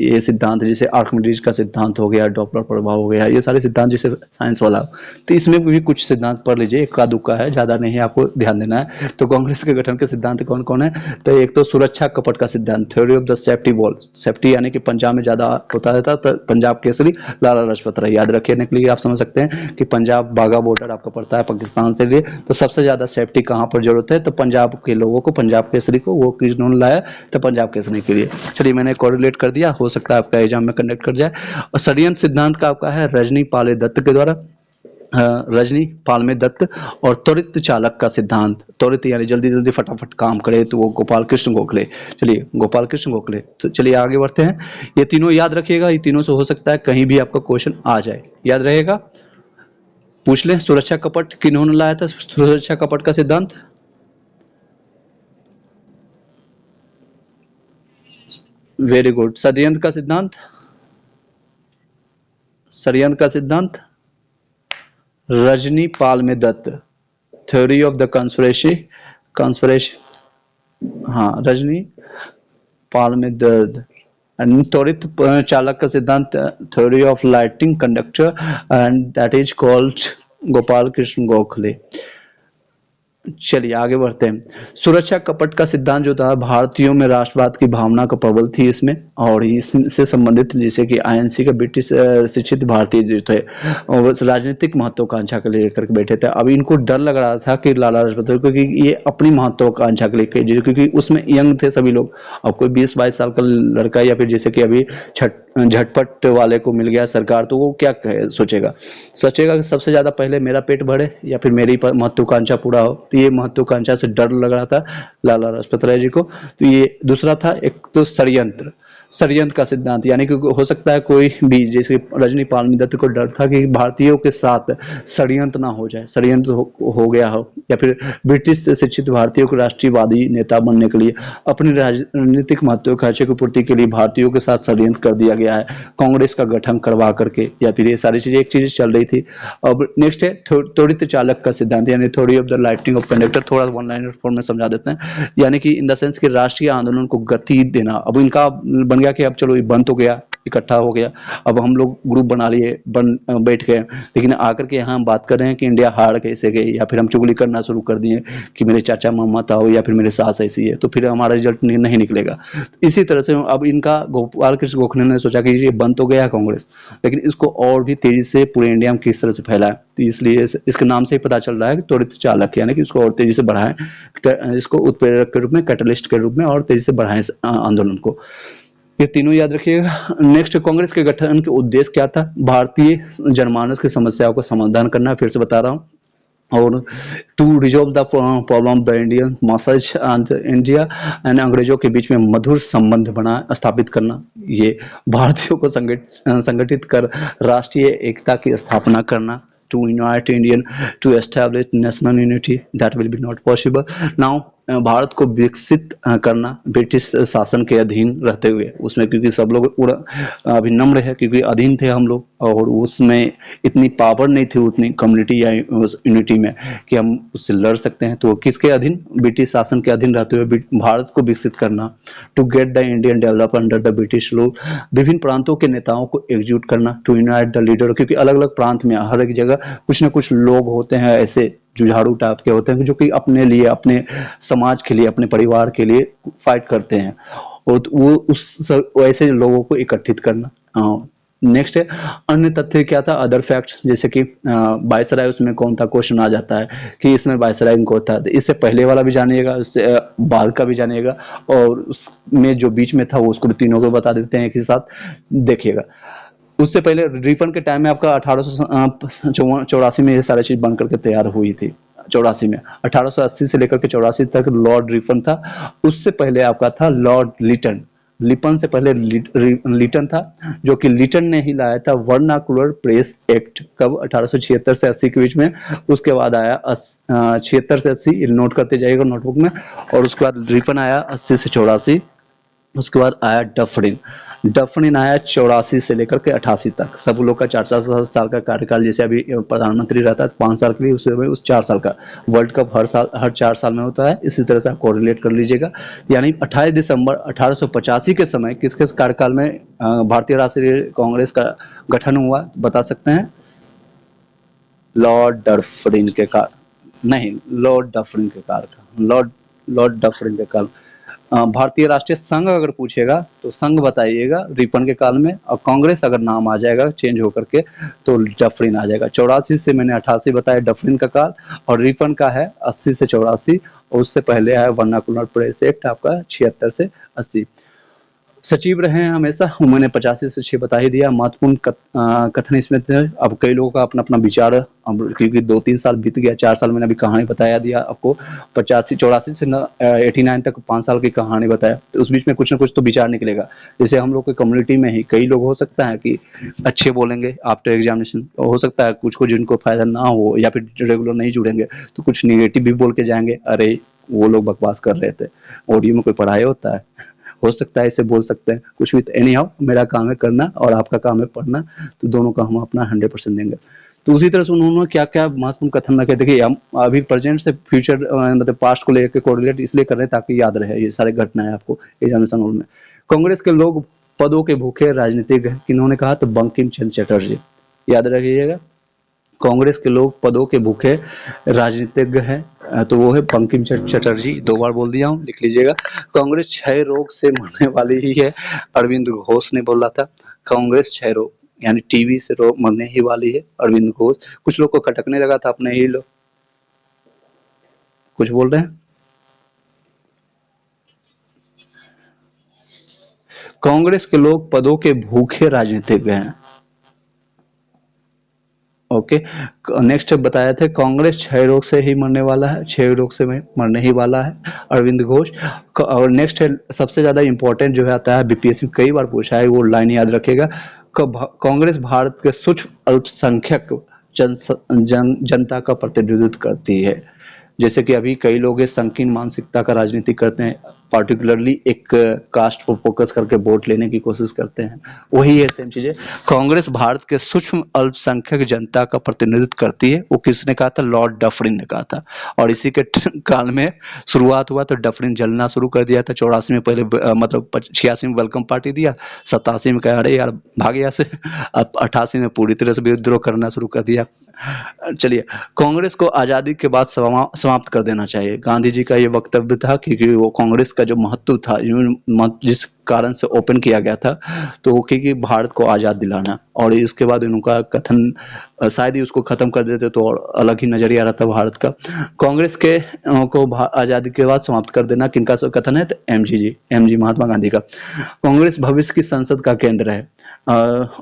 ये सिद्धांत जैसे आर्किमिडीज का सिद्धांत हो गया, डॉपलर प्रभाव हो गया, ये सारे सिद्धांत जैसे साइंस वाला। तो इसमें भी कुछ सिद्धांत पढ़ लीजिए, इक्का दुक्का है, ज्यादा नहीं है, आपको ध्यान देना है। तो कांग्रेस के गठन के सिद्धांत कौन कौन है? तो एक तो सुरक्षा कपट का सिद्धांत theory of the safety ball, safety यानी कि पंजाब में ज्यादा होता रहता, तो पंजाब केसरी लाला लाजपत राय याद रखने के लिए आप समझ सकते हैं कि पंजाब बाघा बॉर्डर आपका पड़ता है पाकिस्तान से लिए, तो सबसे ज्यादा सेफ्टी कहाँ पर जरूरत है? तो पंजाब के लोगों को, पंजाब केसरी को, वो किन्होंने लाया? तो पंजाब केसरी के लिए। चलिए मैंने कोरिलेट कर दिया, हो सकता है आपका एग्जाम में कंडक्ट कर जाए। और षड्यंत्र सिद्धांत का आपका है रजनी पाले दत्त के द्वारा, रजनी पालमे दत्त। और त्वरित चालक का सिद्धांत, त्वरित यानी जल्दी जल्दी फटाफट काम करे, तो वो गोपाल कृष्ण गोखले। चलिए गोपाल कृष्ण गोखले। तो चलिए आगे बढ़ते हैं। ये तीनों याद रखिएगा, ये तीनों से हो सकता है कहीं भी आपका क्वेश्चन आ जाए, याद रहेगा। पूछ लें सुरक्षा कपट किन्होंने लाया था? सुरक्षा कपट का सिद्धांत वेरी गुड। षड्यंत्र का सिद्धांत, षड्यंत्र का सिद्धांत Rajni Palme Dutt, theory of the conspiracy, conspiracy, हाँ रजनी पालमे दत्त। त्वरित चालक का सिद्धांत theory of lighting conductor and that is called Gopal Krishna Gokhale. चलिए आगे बढ़ते हैं। सुरक्षा कपट का सिद्धांत जो था, भारतीयों में राष्ट्रवाद की भावना का प्रबल थी इसमें, और इससे संबंधित जैसे कि आईएनसी का ब्रिटिश शिक्षित भारतीय जो थे वो राजनीतिक महत्वाकांक्षा के लेकर के बैठे थे। अब इनको डर लग रहा था कि लाला लाजपत राय, क्योंकि ये अपनी महत्वाकांक्षा के लेकर, क्योंकि उसमें यंग थे सभी लोग। अब कोई 20-22 साल का लड़का या फिर जैसे कि अभी झटपट वाले को मिल गया सरकार, तो वो क्या सोचेगा कि सबसे ज्यादा पहले मेरा पेट भरे या फिर मेरी महत्वाकांक्षा पूरा हो। तो ये महत्वाकांक्षा से डर लग रहा था लाला लाजपत राय जी को। तो ये दूसरा था। एक तो षड्यंत्र, षड्यंत्र का सिद्धांत यानी कि हो सकता है कोई भी, जैसे रजनी पालमी दत्त को डर था कि भारतीयों के साथ षड्यंत्र ना हो जाए, षड्यंत्र हो गया हो, या फिर ब्रिटिश से शिक्षित भारतीयों को राष्ट्रीयवादी नेता बनने के लिए, अपनी राजनीतिक महत्वाकांक्षा की पूर्ति के लिए भारतीयों के साथ षड्यंत्र कर दिया गया है, कांग्रेस का गठन करवा करके, या फिर ये सारी चीजें एक चीज चल रही थी। अब नेक्स्ट है त्वरित चालक का सिद्धांत यानी theory of the lighting of conductor. थोड़ा वन लाइनर फॉर्म में समझा देते हैं, यानी कि इन द सेंस कि राष्ट्रीय आंदोलन को गति देना। अब इनका बन गया कि अब चलो ये बंद तो गया, इकट्ठा हो गया, अब हम लोग ग्रुप बना लिए, बैठ गए, लेकिन आकर के यहाँ हम बात कर रहे हैं कि इंडिया हार कैसे गई, या फिर हम चुगली करना शुरू कर दिए कि मेरे चाचा मामा ताऊ या फिर मेरे सास ऐसी है, तो फिर हमारा रिजल्ट नहीं निकलेगा। इसी तरह से अब इनका गोपाल कृष्ण गोखले ने सोचा कि ये बंद तो गया कांग्रेस, लेकिन इसको और भी तेजी से पूरे इंडिया में किस तरह से फैलाए। तो इसलिए इसके नाम से ही पता चल रहा है कि त्वरित चालक, यानी कि इसको और तेजी से बढ़ाएं, इसको उत्प्रेरक के रूप में, कैटलिस्ट के रूप में और तेजी से बढ़ाएं आंदोलन को। ये तीनों याद रखिएगा। नेक्स्ट, कांग्रेस के गठन के उद्देश्य क्या था? भारतीय जनमानस की समस्याओं का समाधान करना, फिर से बता रहा हूँ, और to resolve the problem of the Indian masses and India and अंग्रेजों के बीच में मधुर संबंध बना स्थापित करना, ये भारतीयों को संगठित कर राष्ट्रीय एकता की स्थापना करना, to unite Indian to establish national unity that will be not possible now। Bharat को विकसित करना ब्रिटिश शासन के अधीन रहते हुए, उसमें क्योंकि सब लोग अभिनम्र है, क्योंकि अधीन थे हम लोग, और उसमें इतनी पावर नहीं थी उतनी कम्युनिटी या यूनिटी में कि हम उससे लड़ सकते हैं। तो किसके अधीन? ब्रिटिश शासन के अधीन रहते हुए भारत को विकसित करना। To get the Indian develop under the British rule, विभिन्न प्रांतों के नेताओं को एकजुट करना। टू यूनाइट द लीडर, क्योंकि अलग अलग प्रांत में हर एक जगह कुछ ना कुछ लोग होते हैं ऐसे जुझारू टाइप के होते हैं जो कि अपने लिए, अपने समाज के लिए, अपने परिवार के लिए फाइट करते हैं, और वो उस ऐसे लोगों को इकट्ठित करना। नेक्स्ट है अन्य तथ्य क्या था? अदर फैक्ट्स, जैसे कि वायसराय, उसमें कौन था? क्वेश्चन आ जाता है कि इसमें वायसराय कौन था। इससे पहले वाला भी जानिएगा, इससे बाद का भी जानिएगा, और उसमें जो बीच में था वो उसको भी तीनों को बता देते हैं एक ही साथ, देखिएगा। उससे पहले रिफन के टाइम में आपका 1884 में ये सारी चीज बन करके तैयार हुई थी। 84 में, 1880 से लेकर के 84 तक लॉर्ड रिफन था। उससे पहले आपका था लॉर्ड लिटन। लिपन से पहले लिटन था, जो कि लिटन ने ही लाया था वर्नाकुलर प्रेस एक्ट, कब 1876 से 80 के बीच में। उसके बाद आया 76 से 80, नोट करते जाइएगा नोटबुक में। और उसके बाद रिपन आया 80 से 84। उसके बाद आया डफरिन। डफरिन आया 84 से लेकर के 88 तक। सब लोग का 4 साल का कार्यकाल, जैसे अभी प्रधानमंत्री रहता है 5 साल के लिए, उससे उस 4 साल का। वर्ल्ड कप हर साल हर 4 साल में होता है, इसी तरह से आप कोरिलेट कर लीजिएगा। यानी 28 दिसंबर 1885 के समय किसके कार्यकाल में भारतीय राष्ट्रीय कांग्रेस का गठन हुआ, बता सकते हैं? लॉर्ड डफरिन के काल नहीं, लॉर्ड डफरिन के काल का, लॉर्ड डफरिन के काल। भारतीय राष्ट्रीय संघ अगर पूछेगा तो संघ बताइएगा रिपन के काल में, और कांग्रेस अगर नाम आ जाएगा चेंज होकर के तो डफरिन आ जाएगा। 84 से मैंने 88 बताया डफरिन का काल, और रिपन का है 80 से 84, और उससे पहले आया वर्नाकुलर प्रेस एक्ट आपका 76 से 80। सचिव रहे हैं हमेशा, मैंने 85 से 6 बता ही दिया। महत्वपूर्ण कथन इसमें थे। अब कई लोगों का अपना अपना विचार, क्योंकि 2-3 साल बीत गया, 4 साल मैंने अभी कहानी बताया दिया आपको। 84 से 89 तक 5 साल की कहानी बताया, तो उस बीच में कुछ ना कुछ तो विचार निकलेगा। जैसे हम लोग के कम्युनिटी में ही कई लोग हो सकता है कि अच्छे बोलेंगे आफ्टर एग्जामिनेशन, हो सकता है कुछ को जिनको फायदा ना हो या फिर रेगुलर नहीं जुड़ेंगे तो कुछ निगेटिव भी बोल के जाएंगे, अरे वो लोग बकवास कर रहे थे, ऑडियो में कोई पढ़ाई होता है, हो सकता है इसे बोल सकते हैं कुछ भी। एनी हाउ, मेरा काम है करना और आपका काम है पढ़ना, तो दोनों का हम अपना 100% देंगे। तो उसी तरह से उन्होंने क्या क्या महत्वपूर्ण कथन रखे। देखिए हम अभी प्रेजेंट से फ्यूचर मतलब पास्ट को लेकर कोरिलेट इसलिए कर रहे हैं ताकि याद रहे ये सारे घटनाएं आपको एग्जामिनेशन हॉल में। कांग्रेस के लोग पदों के भूखे राजनीतिज्ञ हैं, किन्होंने कहा? तो बंकिम चंद्र चटर्जी, याद रखिएगा। कांग्रेस के लोग पदों के भूखे राजनीतिज्ञ हैं, तो वो है बंकिम चंद्र चटर्जी। 2 बार बोल दिया हूँ, लिख लीजिएगा। कांग्रेस क्षय रोग से मरने वाली ही है, अरविंद घोष ने बोला था। कांग्रेस क्षय रोग यानी टीबी से रोग मरने ही वाली है, अरविंद घोष। कुछ लोग को खटकने लगा था, अपने ही लोग कुछ बोल रहे हैं। कांग्रेस के लोग पदों के भूखे राजनीतिज्ञ हैं। ओके, नेक्स्ट बताया थे कांग्रेस क्षय रोग से ही मरने वाला है, क्षय रोग से मरने ही वाला है, अरविंद घोष। और नेक्स्ट है सबसे ज्यादा इंपॉर्टेंट जो है आता है, बीपीएससी में कई बार पूछा है, वो लाइन याद रखेगा। कांग्रेस भारत के सूक्ष्म अल्पसंख्यक जनता का प्रतिनिधित्व करती है। जैसे कि अभी कई लोग संकीर्ण मानसिकता का राजनीति करते हैं, पार्टिकुलरली एक कास्ट पर फोकस करके वोट लेने की कोशिश करते हैं, वही है सेम चीजें। कांग्रेस भारत के सूक्ष्म अल्पसंख्यक जनता का प्रतिनिधित्व करती है, वो किसने कहा था? लॉर्ड डफरिन ने कहा था। और इसी के काल में शुरुआत हुआ तो डफरिन जलना शुरू कर दिया था। 84 में पहले मतलब 86 में वेलकम पार्टी दिया, 87 में कहा अरे यार भाग यहाँ से, अब 88 में पूरी तरह से विद्रोह करना शुरू कर दिया। चलिए, कांग्रेस को आजादी के बाद समाप्त कर देना चाहिए, गांधी जी का ये वक्तव्य था, क्योंकि वो कांग्रेस का जो महत्व था, जिस कारण से ओपन किया गया था, तो वो क्योंकि भारत को आजाद दिलाना। और इसके बाद उनका कथन शायद ही उसको खत्म कर देते तो और अलग ही नजरिया रहता भारत का। कांग्रेस के को आजादी के बाद समाप्त कर देना किनका कथन है? तो एमजी महात्मा गांधी का। कांग्रेस भविष्य की संसद का केंद्र है।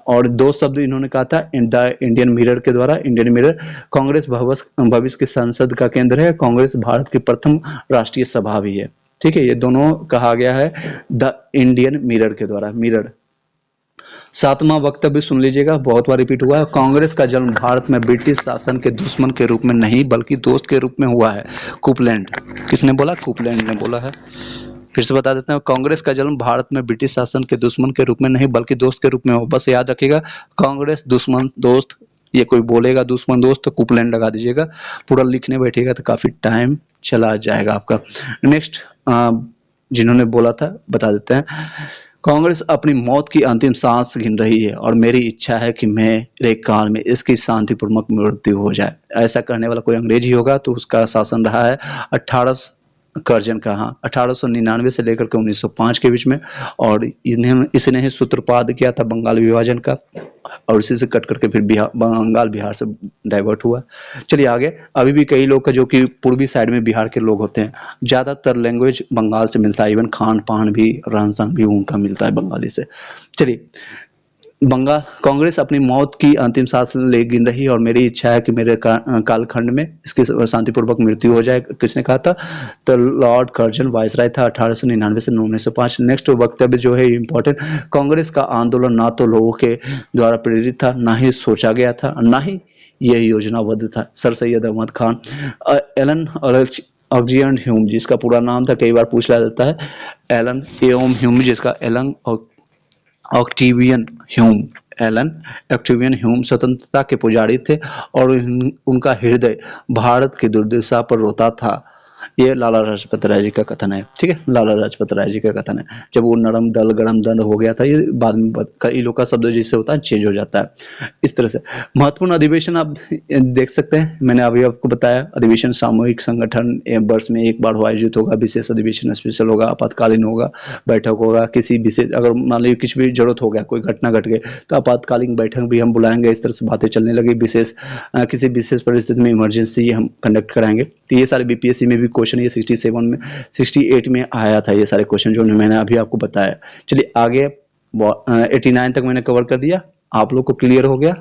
और 2 शब्द इन्होंने कहा था द इंडियन मिरर के द्वारा, इंडियन मिरर। कांग्रेस भविष्य की संसद का केंद्र है, कांग्रेस भारत की प्रथम राष्ट्रीय सभा भी है। ठीक है, ये दोनों कहा गया है द इंडियन मिरर के द्वारा, मिरर। 7वां वक्तव्य सुन लीजिएगा, बहुत बार रिपीट हुआ है। कांग्रेस का जन्म भारत में ब्रिटिश शासन के दुश्मन के रूप में नहीं बल्कि दोस्त के रूप में हुआ है। कुपलैंड, किसने बोला? कुपलैंड ने बोला है। फिर से बता देते हैं, कांग्रेस का जन्म भारत में ब्रिटिश शासन के दुश्मन के रूप में नहीं बल्कि दोस्त के रूप में हो। बस याद रखिएगा, कांग्रेस दुश्मन दोस्त, ये कोई बोलेगा दुश्मन दोस्त तो कुपलैंड लगा दीजिएगा। पूरा लिखने बैठिएगा तो काफी टाइम चला जाएगा आपका। नेक्स्ट जिन्होंने बोला था बता देते हैं। कांग्रेस अपनी मौत की अंतिम सांस गिन रही है और मेरी इच्छा है कि मेरे काल में इसकी शांतिपूर्वक मृत्यु हो जाए। ऐसा कहने वाला कोई अंग्रेज ही होगा, तो उसका शासन रहा है 18 कर्जन का, हाँ 1899 से लेकर के 1905 के बीच में। और इसने ही सूत्रपात किया था बंगाल विभाजन का, और इसी से कट करके फिर बंगाल बिहार से डाइवर्ट हुआ। चलिए आगे। अभी भी कई लोग का जो कि पूर्वी साइड में बिहार के लोग होते हैं, ज्यादातर लैंग्वेज बंगाल से मिलता है, इवन खान पान भी, रहन सहन भी उनका मिलता है बंगाली से। चलिए बंगाल कांग्रेस अपनी मौत की अंतिम सांस ले गिन रही और मेरी इच्छा है कि मेरे कालखंड में इसकी शांतिपूर्वक मृत्यु हो जाए। किसने कहा था? तो लॉर्ड कर्जन वायसराय था 1899 से 1905। नेक्स्ट वक्तव्य जो है इम्पोर्टेंट, कांग्रेस का आंदोलन ना तो लोगों के द्वारा प्रेरित था, ना ही सोचा गया था, ना ही यह योजनाबद्ध था। Sir Syed Ahmad Khan, Allan Octavian Hume जिसका पूरा नाम था, कई बार पूछ लिया जाता है, एलन एओम ह्यूम जिसका Allan Octavian Hume, Allan Octavian Hume स्वतंत्रता के पुजारी थे और उनका हृदय भारत की दुर्दशा पर रोता था। ये लाला लाजपत राय जी का कथन है। ठीक है, लाला लाजपत राय जी का कथन है। जब वो नरम दल गरम दल हो गया था, ये बाद में कई लोग का शब्द जिससे होता है चेंज हो जाता है। इस तरह से महत्वपूर्ण अधिवेशन आप देख सकते हैं, मैंने अभी आपको बताया। अधिवेशन सामूहिक संगठन वर्ष में एक बार आयोजित होगा, विशेष अधिवेशन स्पेशल होगा, आपातकालीन होगा, बैठक होगा, किसी विशेष अगर मान लीजिए कुछ भी जरूरत हो गया, कोई घटना घट गई तो आपातकालीन बैठक भी हम बुलाएंगे। इस तरह से बातें चलने लगी, विशेष किसी विशेष परिस्थिति में इमरजेंसी हम कंडक्ट कराएंगे। तो ये सारे बीपीएससी में भी क्वेश्चन ये 67 में 68 में आया था, ये सारे क्वेश्चन जो मैंने अभी आपको बताया। चलिए आगे 89 तक मैंने कवर कर दिया, आप लोग को क्लियर हो गया।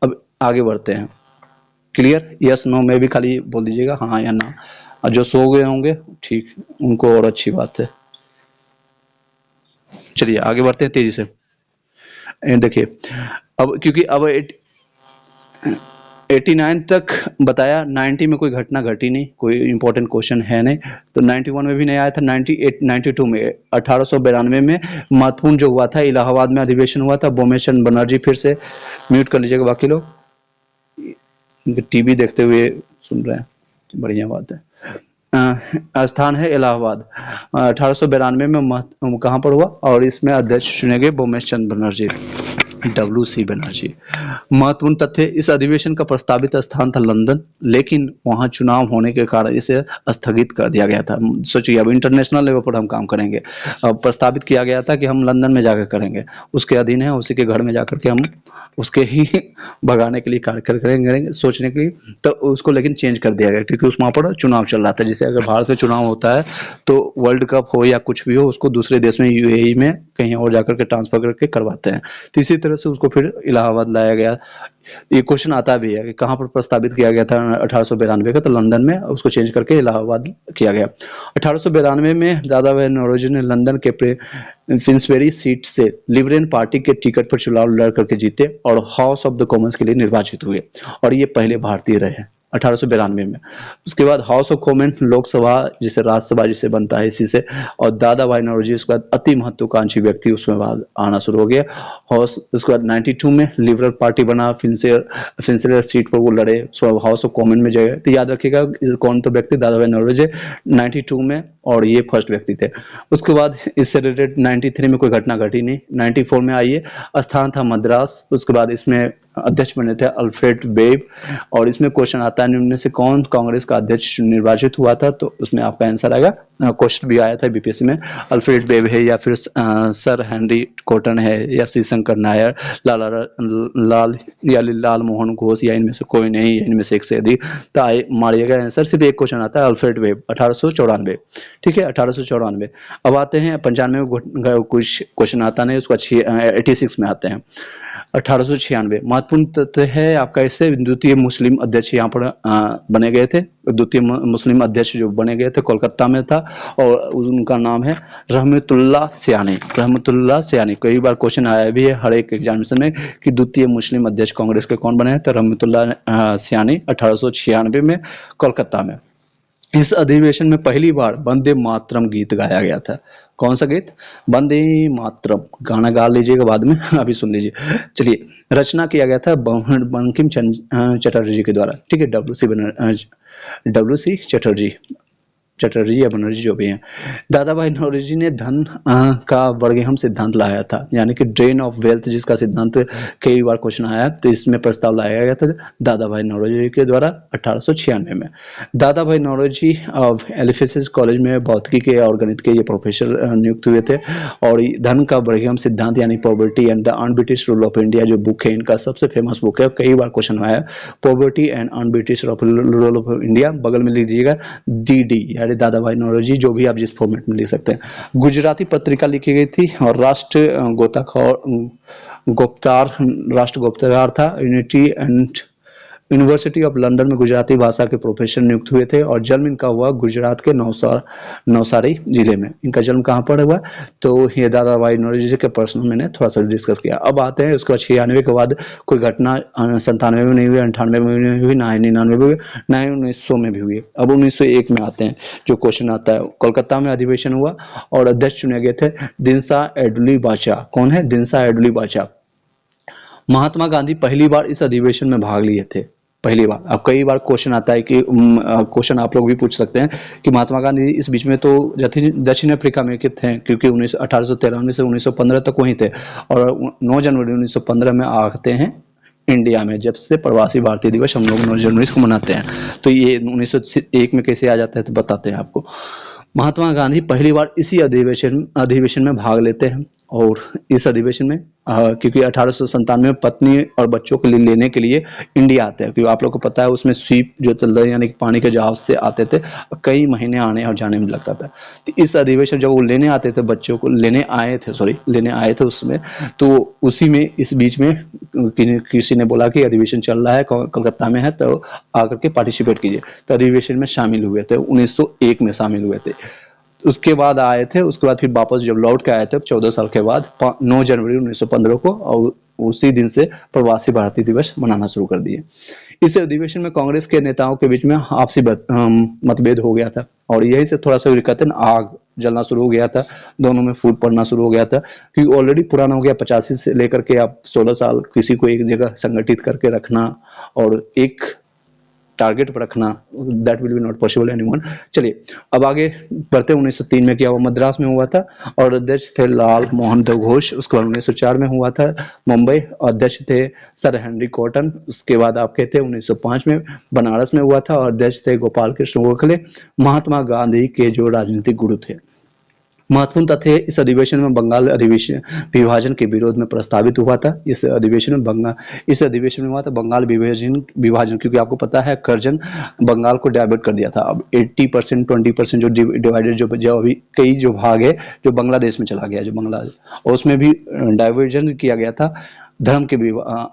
अब आगे बढ़ते हैं। क्लियर? यस नो में भी खाली बोल दीजिएगा हाँ या ना, और जो सो गए होंगे ठीक, उनको और अच्छी बात है। चलिए आगे बढ़ते हैं तेजी से। देखिए अब क्योंकि अब 89 तक बताया, 90 में कोई घटना घटी नहीं, कोई इंपॉर्टेंट क्वेश्चन है नहीं, तो 91 में भी नहीं आया था। 98 92 में 1892 में महत्वपूर्ण जो हुआ था, इलाहाबाद में अधिवेशन हुआ था। बोमेश चंद्र बनर्जी, फिर से म्यूट कर लीजिएगा बाकी लोग, टीवी देखते हुए सुन रहे हैं, बढ़िया बात है। स्थान है इलाहाबाद। 1892 में कहाँ पर हुआ और इसमें अध्यक्ष चुने गए बोमेश चंद्र बनर्जी, WC बनर्जी। महत्वपूर्ण तथ्य, इस अधिवेशन का प्रस्तावित स्थान था लंदन, लेकिन वहां चुनाव होने के कारण इसे स्थगित कर दिया गया था। सोचिए अब इंटरनेशनल लेवल पर हम काम करेंगे, अब प्रस्तावित किया गया था कि हम लंदन में जाकर करेंगे, उसके अधीन है, उसी के घर में जाकर के हम उसके ही भगाने के लिए कार्य करेंगे, सोचने के लिए, तो उसको लेकिन चेंज कर दिया गया क्योंकि उस वहाँ पर चुनाव चल रहा था। जैसे अगर भारत में चुनाव होता है तो वर्ल्ड कप हो या कुछ भी हो, उसको दूसरे देश में UAE में कहीं और जाकर के ट्रांसफर करके करवाते हैं, तो इसी तरह से उसको फिर इलाहाबाद लाया गया। ये क्वेश्चन आता भी है कि कहाँ पर प्रस्तावित किया गया था 1892 का, तो लंदन में, उसको चेंज करके इलाहाबाद किया गया। 1892 में दादा भाई नौरोजी ने लंदन के फिन्सबेरी सीट से लिबरेल पार्टी के टिकट पर चुनाव लड़ करके जीते और हाउस ऑफ द कॉमन्स के लिए निर्वाचित हुए, और ये पहले भारतीय रहे 1892 में। उसके बाद हाउस ऑफ कॉमन लोकसभा जिसे राज्यसभा जिसे बनता है इसी से, और दादा भाई नौरोजी उसके बाद अति महत्वाकांक्षी व्यक्ति उसमें बाद आना शुरू हो गया। हाउस उसके बाद 92 में लिबरल पार्टी बना, फिंसर सीट पर वो लड़े, हाउस ऑफ कॉमन में जगह। तो याद रखिएगा कौन तो व्यक्ति, दादा भाई नौरोजी 92 में, और ये फर्स्ट व्यक्ति थे। उसके बाद इससे रिलेटेड 93 में कोई घटना घटी नहीं। 94 में आइए, स्थान था मद्रास। उसके बाद इसमें अध्यक्ष बने थे अल्फ्रेड बेब, और इसमें क्वेश्चन आता है निम्न में से कौन कांग्रेस का अध्यक्ष निर्वाचित हुआ था, तो उसमें आपका आंसर आएगा, क्वेश्चन भी आया था बीपीएससी में, अल्फ्रेड बेब है या फिर सर हेनरी कॉटन है या सी शंकर नायर, लाल मोहन घोष, या इनमें से कोई नहीं, इनमें से एक से अधिक। तो मारिएगा आंसर, सिर्फ एक क्वेश्चन आता है अल्फ्रेड बेब 1894। ठीक है 1894। अब आते हैं 95 में कुछ क्वेश्चन आता नहीं, उसका 86 में आते हैं 1896। महत्वपूर्ण तथ्य है आपका, इससे द्वितीय मुस्लिम अध्यक्ष यहाँ पर बने गए थे। द्वितीय मुस्लिम अध्यक्ष जो बने गए थे कोलकाता में था, और उनका नाम है रहमतुल्लाह सियानी। रहमतुल्लाह सियानी, कई बार क्वेश्चन आया भी है हर एक एग्जामिनेशन में कि द्वितीय मुस्लिम अध्यक्ष कांग्रेस के कौन बने हैं, तो रहमतुल्लाह सियानी 1896 में कोलकाता में। इस अधिवेशन में पहली बार वंदे मातरम गीत गाया गया था। कौन सा गीत? वंदे मातरम। गाना गा लीजिएगा बाद में, अभी सुन लीजिए। चलिए, रचना किया गया था बंकिम चंद्र चटर्जी जी के द्वारा। ठीक है, WC चटर्जी या बनर्जी जो भी हैं। दादा भाई नौरोजी ने धन का बर्गेहम सिद्धांत लाया था, यानी कि ड्रेन ऑफ वेल्थ जिसका सिद्धांत कई बार क्वेश्चन आया, तो इसमें प्रस्ताव लाया गया था दादा भाई नौरोजी के द्वारा 1896 में। दादा भाई नौरोजी एलिफेसिस कॉलेज में भौतिकी के और गणित के ये प्रोफेसर नियुक्त हुए थे, और धन का बर्गेहम सिद्धांत यानी poverty and the un-British rule of India जो बुक है, इनका सबसे फेमस बुक है, कई बार क्वेश्चन आया, poverty and un-British rule of India, बगल में लिख दीजिएगा DD या डैडी दादा भाई नौरोजी, जो भी आप जिस फॉर्मेट में लिख सकते हैं। गुजराती पत्रिका लिखी गई थी और गुप्तार राष्ट्र गुप्तकार था। यूनिवर्सिटी ऑफ लंदन में गुजराती भाषा के प्रोफेसर नियुक्त हुए थे और जन्म इनका हुआ गुजरात के नवसारी जिले में। इनका जन्म कहाँ पर हुआ? तो ये दादा भाई नौरोजी के पर्सनल मैंने थोड़ा सा डिस्कस किया। अब आते हैं उसके बाद 96 के बाद कोई घटना 97 में नहीं हुई, 98 में नहीं हुई, ना ही 99 में हुई, ना ही 1900 में भी हुई। अब 1901 में आते हैं, जो क्वेश्चन आता है। कोलकाता में अधिवेशन हुआ और अध्यक्ष चुने गए थे दिनसा एडुली बाचा। कौन है? दिनसा एडुली बाचा। महात्मा गांधी पहली बार इस अधिवेशन में भाग लिए थे, पहली बार। अब कई बार क्वेश्चन आता है कि क्वेश्चन आप लोग भी पूछ सकते हैं कि महात्मा गांधी इस बीच में तो दक्षिण अफ्रीका में के थे, क्योंकि 1893 से 1915 तक वहीं थे, और 9 जनवरी 1915 में आते हैं इंडिया में, जब से प्रवासी भारतीय दिवस हम लोग 9 जनवरी को मनाते हैं। तो ये 1901 में कैसे आ जाता है तो बताते हैं आपको। महात्मा गांधी पहली बार इसी अधिवेशन में भाग लेते हैं, और इस अधिवेशन में क्योंकि 1897 में पत्नी और बच्चों के लिए लेने के लिए इंडिया आते हैं, क्योंकि आप लोग को पता है उसमें स्वीप जो चलता है, यानी पानी के जहाज से आते थे, कई महीने आने और जाने में लगता था। तो इस अधिवेशन जब वो लेने आते थे, बच्चों को लेने आए थे उसमें, तो उसी में इस बीच में किसी ने बोला कि अधिवेशन चल रहा है, कोलकाता में है, तो आकर के पार्टिसिपेट कीजिए। तो अधिवेशन में शामिल हुए थे, 1901 में शामिल हुए थे। उसके बाद आए थे, उसके बाद फिर वापस जब लौट के आए थे 14 साल के बाद 9 जनवरी 1915 को, और उसी दिन से प्रवासी भारतीय दिवस मनाना शुरू कर दिए। इस अधिवेशन में कांग्रेस के नेताओं के बीच में आपसी मतभेद हो गया था, और यही से थोड़ा सा कहते हैं आग जलना शुरू हो गया था, दोनों में फूट पड़ना शुरू हो गया था, क्योंकि ऑलरेडी पुराना हो गया। 85 से लेकर के आप 16 साल किसी को एक जगह संगठित करके रखना और एक टारगेट पर रखना, that will be not possible anyone. चलिए अब आगे बढ़ते हैं। 1903 में क्या हुआ? मद्रास में हुआ था, और अध्यक्ष थे लाल मोहन घोष। उसके बाद 1904 में हुआ था मुंबई, अध्यक्ष थे सर हेनरी कॉटन। उसके बाद आप कहते हैं 1905 में बनारस में हुआ था, और अध्यक्ष थे गोपाल कृष्ण गोखले, महात्मा गांधी के जो राजनीतिक गुरु थे। महत्वपूर्ण तथ्य इस अधिवेशन में बंगाल अधिवेशन विभाजन के विरोध में प्रस्तावित हुआ था। इस अधिवेशन में हुआ था बंगाल विभाजन, क्योंकि आपको पता है करजन बंगाल को डाइवर्ट कर दिया था। अब 80% 20% जो डिवाइडेड जो अभी कई जो भाग है जो बांग्लादेश में चला गया, जो बांग्लादेश, और उसमें भी डाइवर्जन किया गया था धर्म के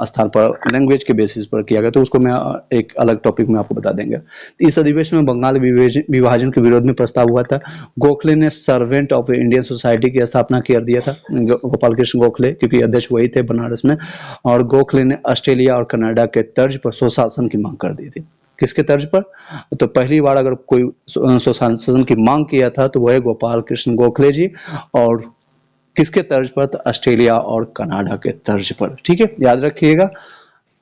स्थान पर, लैंग्वेज के बेसिस पर किया गया। तो उसको मैं एक अलग टॉपिक में आपको बता देंगे। इस अधिवेशन में बंगाल विभाजन के विरोध में प्रस्ताव हुआ था। गोखले ने सर्वेंट ऑफ इंडियन सोसाइटी की स्थापना कर दिया था, गोपाल कृष्ण गोखले, क्योंकि अध्यक्ष वही थे बनारस में। और गोखले ने ऑस्ट्रेलिया और कनाडा के तर्ज पर स्वशासन की मांग कर दी थी। किसके तर्ज पर? तो पहली बार अगर कोई स्वशासन की मांग किया था तो वह है गोपाल कृष्ण गोखले जी। और किसके तर्ज पर? तो ऑस्ट्रेलिया और कनाडा के तर्ज पर। ठीक है, याद रखिएगा।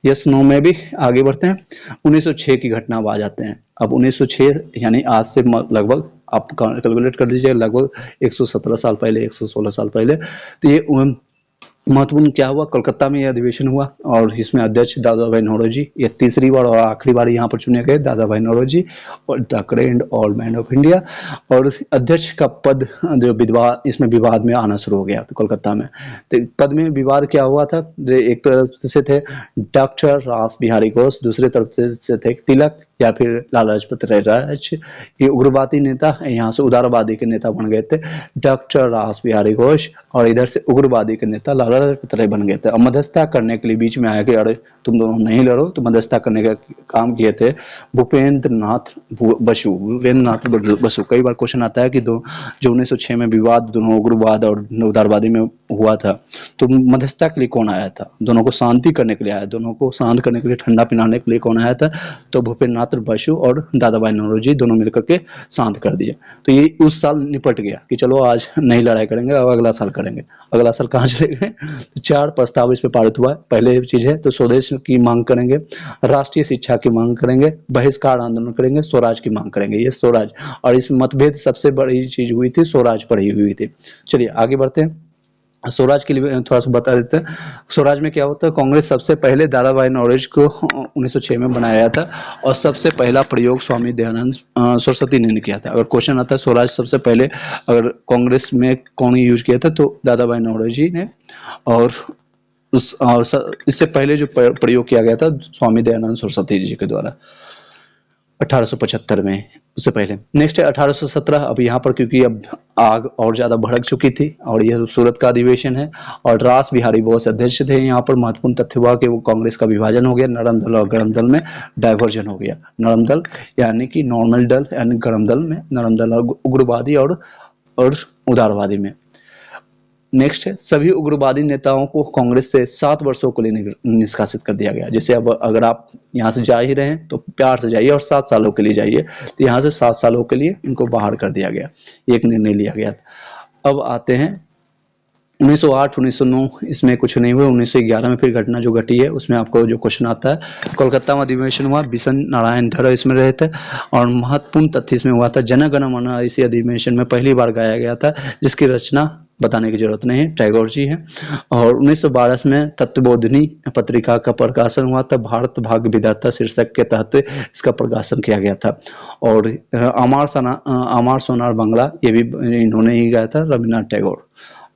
यस नो में भी आगे बढ़ते हैं। 1906 की घटना अब आ जाते हैं। अब 1906 यानी आज से लगभग आप कैलकुलेट कर लीजिए, लगभग 117 साल पहले, 116 साल पहले। तो ये महत्वपूर्ण क्या हुआ? कोलकाता में यह अधिवेशन हुआ, और इसमें अध्यक्ष दादा भाई नौरोजी, ये तीसरी बार और आखिरी बार यहाँ पर चुने गए दादा भाई नौरोजी, और the great old man of India. और अध्यक्ष का पद जो इसमें विवाद में आना शुरू हो गया तो कोलकाता में। तो पद में विवाद क्या हुआ था? एक तरफ से थे डॉक्टर रास बिहारी घोष, दूसरे तरफ से थे तिलक या फिर लाला लाजपत राय। ये उग्रवादी नेता, यहाँ से उदारवादी के नेता बन गए थे डॉक्टर रास बिहारी घोष, और इधर से उग्रवादी के नेता लाला लाजपत राय बन गए थे। अब मध्यस्थता करने के लिए बीच में आया कि अरे तुम दोनों नहीं लड़ो, तो मध्यस्थता करने का काम किए थे भूपेंद्र नाथ बसु। कई बार क्वेश्चन आता है कि जो 1906 में विवाद दोनों उग्रवाद और उदारवादी में हुआ था, तो मध्यस्थता के लिए कौन आया था? दोनों को शांति करने के लिए आया, दोनों को शांत करने के लिए, ठंडा पिलाने के लिए कौन आया था? तो भूपेंद्र नाथ बसु और दादा भाई नौरोजी दोनों मिलकर के शांत कर दिए। तो ये उस साल निपट गया कि चलो आज नहीं लड़ाई करेंगे, अब अगला साल करेंगे। अगला साल कहाँ चले गए? 4 प्रस्ताव इस पे पारित हुआ है। पहले चीज है तो स्वदेश की मांग करेंगे, राष्ट्रीय शिक्षा की मांग करेंगे, बहिष्कार आंदोलन करेंगे, स्वराज की मांग करेंगे। ये स्वराज, और इस मतभेद सबसे बड़ी चीज हुई थी स्वराज पर ही हुई थी। चलिए आगे बढ़ते हैं। स्वराज के लिए थोड़ा सा बता देते हैं। स्वराज में क्या होता है? कांग्रेस सबसे पहले दादा भाई नौरोजी को 1906 में बनाया था, और सबसे पहला प्रयोग स्वामी दयानंद सरस्वती ने किया था। अगर क्वेश्चन आता है स्वराज सबसे पहले अगर कांग्रेस में कौन यूज किया था, तो दादा भाई नौरोजी ने। और इससे पहले जो प्रयोग किया गया था स्वामी दयानंद सरस्वती जी के द्वारा। 1875 में, उससे पहले। नेक्स्ट है 1817। अब यहाँ पर क्योंकि अब आग और ज़्यादा भड़क चुकी थी और यह सूरत का अधिवेशन है और रास बिहारी बोस अध्यक्ष थे। यहाँ पर महत्वपूर्ण तथ्य हुआ कि वो कांग्रेस का विभाजन हो गया, नरम दल और गरम दल में डाइवर्जन हो गया। नरम दल यानी कि नॉर्मल दल, यानी गरम दल में, नरम दल और उग्रवादी और उदारवादी में। नेक्स्ट है सभी उग्रवादी नेताओं को कांग्रेस से 7 वर्षों के लिए निष्कासित कर दिया गया। जैसे अब अगर आप यहाँ से जा ही रहे हैं तो प्यार से जाइए और 7 सालों के लिए जाइए, तो यहाँ से 7 सालों के लिए इनको बाहर कर दिया गया, एक निर्णय लिया गया था। अब आते हैं 1908 1909, इसमें कुछ नहीं हुआ। 1911 में फिर घटना जो घटी है उसमें आपको जो क्वेश्चन आता है, कोलकाता में अधिवेशन हुआ, बिशन नारायण धर इसमें रहे थे और महत्वपूर्ण तथ्य इसमें हुआ था, जन गण मन इसी अधिवेशन में पहली बार गाया गया था, जिसकी रचना बताने की जरूरत नहीं है, टैगोर जी हैं। और 1912 में तत्वबोधिनी पत्रिका का प्रकाशन हुआ था, भारत भाग्य विधाता शीर्षक के तहत इसका प्रकाशन किया गया था। और अमार सोनार बंगला ये भी इन्होंने ही गाया था, रविन्द्रनाथ टैगोर।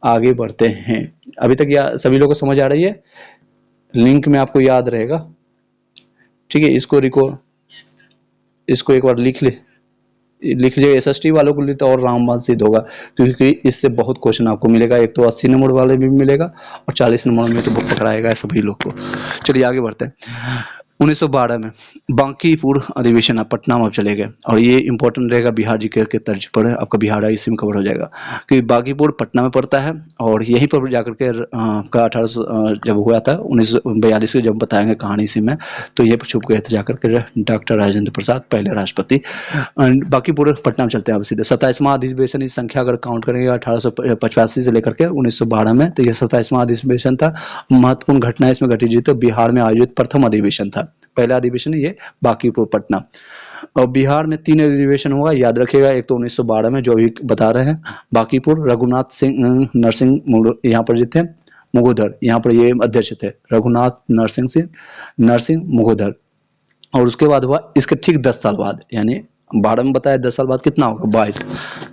आगे बढ़ते हैं। अभी तक या सभी लोगों को समझ आ रही है? लिंक में आपको याद रहेगा, ठीक है। इसको एक बार लिख लीजिए। एसएसटी वालों के लिए तो और रामबाण सिद्ध होगा, क्योंकि इससे बहुत क्वेश्चन आपको मिलेगा। एक तो 80 नंबर वाले भी मिलेगा और 40 नंबर में तो बहुत पकड़ाएगा सभी लोग को। चलिए आगे बढ़ते हैं। 1912 में बांकीपुर अधिवेशन आप पटना में आप चले गए, और ये इंपॉर्टेंट रहेगा बिहार जीके के तर्ज पर, आपका बिहार इसी में कवर हो जाएगा कि बांकीपुर पटना में पड़ता है। और यहीं पर जाकर के का 1800 जब हुआ था 1942 के, जब बताएंगे कहानी इसी में, तो ये छुप गए थे जाकर के डॉक्टर राजेंद्र प्रसाद, पहले राष्ट्रपति। बांकीपुर पटना में चलते हैं अब सीधे। 27वां अधिवेशन, इस संख्या अगर काउंट करेंगे 1885 से लेकर के 1912 में, तो यह 27वां अधिवेशन था। महत्वपूर्ण घटना इसमें घटी जी तो बिहार में आयोजित प्रथम अधिवेशन था। पहला अधिवेशन ये बांकीपुर पटना। और बिहार में 3 अधिवेशन होगा, याद रखिएगा। एक तो 1912 में जो भी बता रहे हैं बांकीपुर, रघुनाथ सिंह नरसिंह यहाँ पर जीते, मुगोधर यहाँ पर ये अध्यक्ष थे, रघुनाथ नरसिंह मुगोधर। और उसके बाद हुआ इसके ठीक 10 साल बाद, यानी 12 में बताया, 10 साल बाद कितना होगा 22।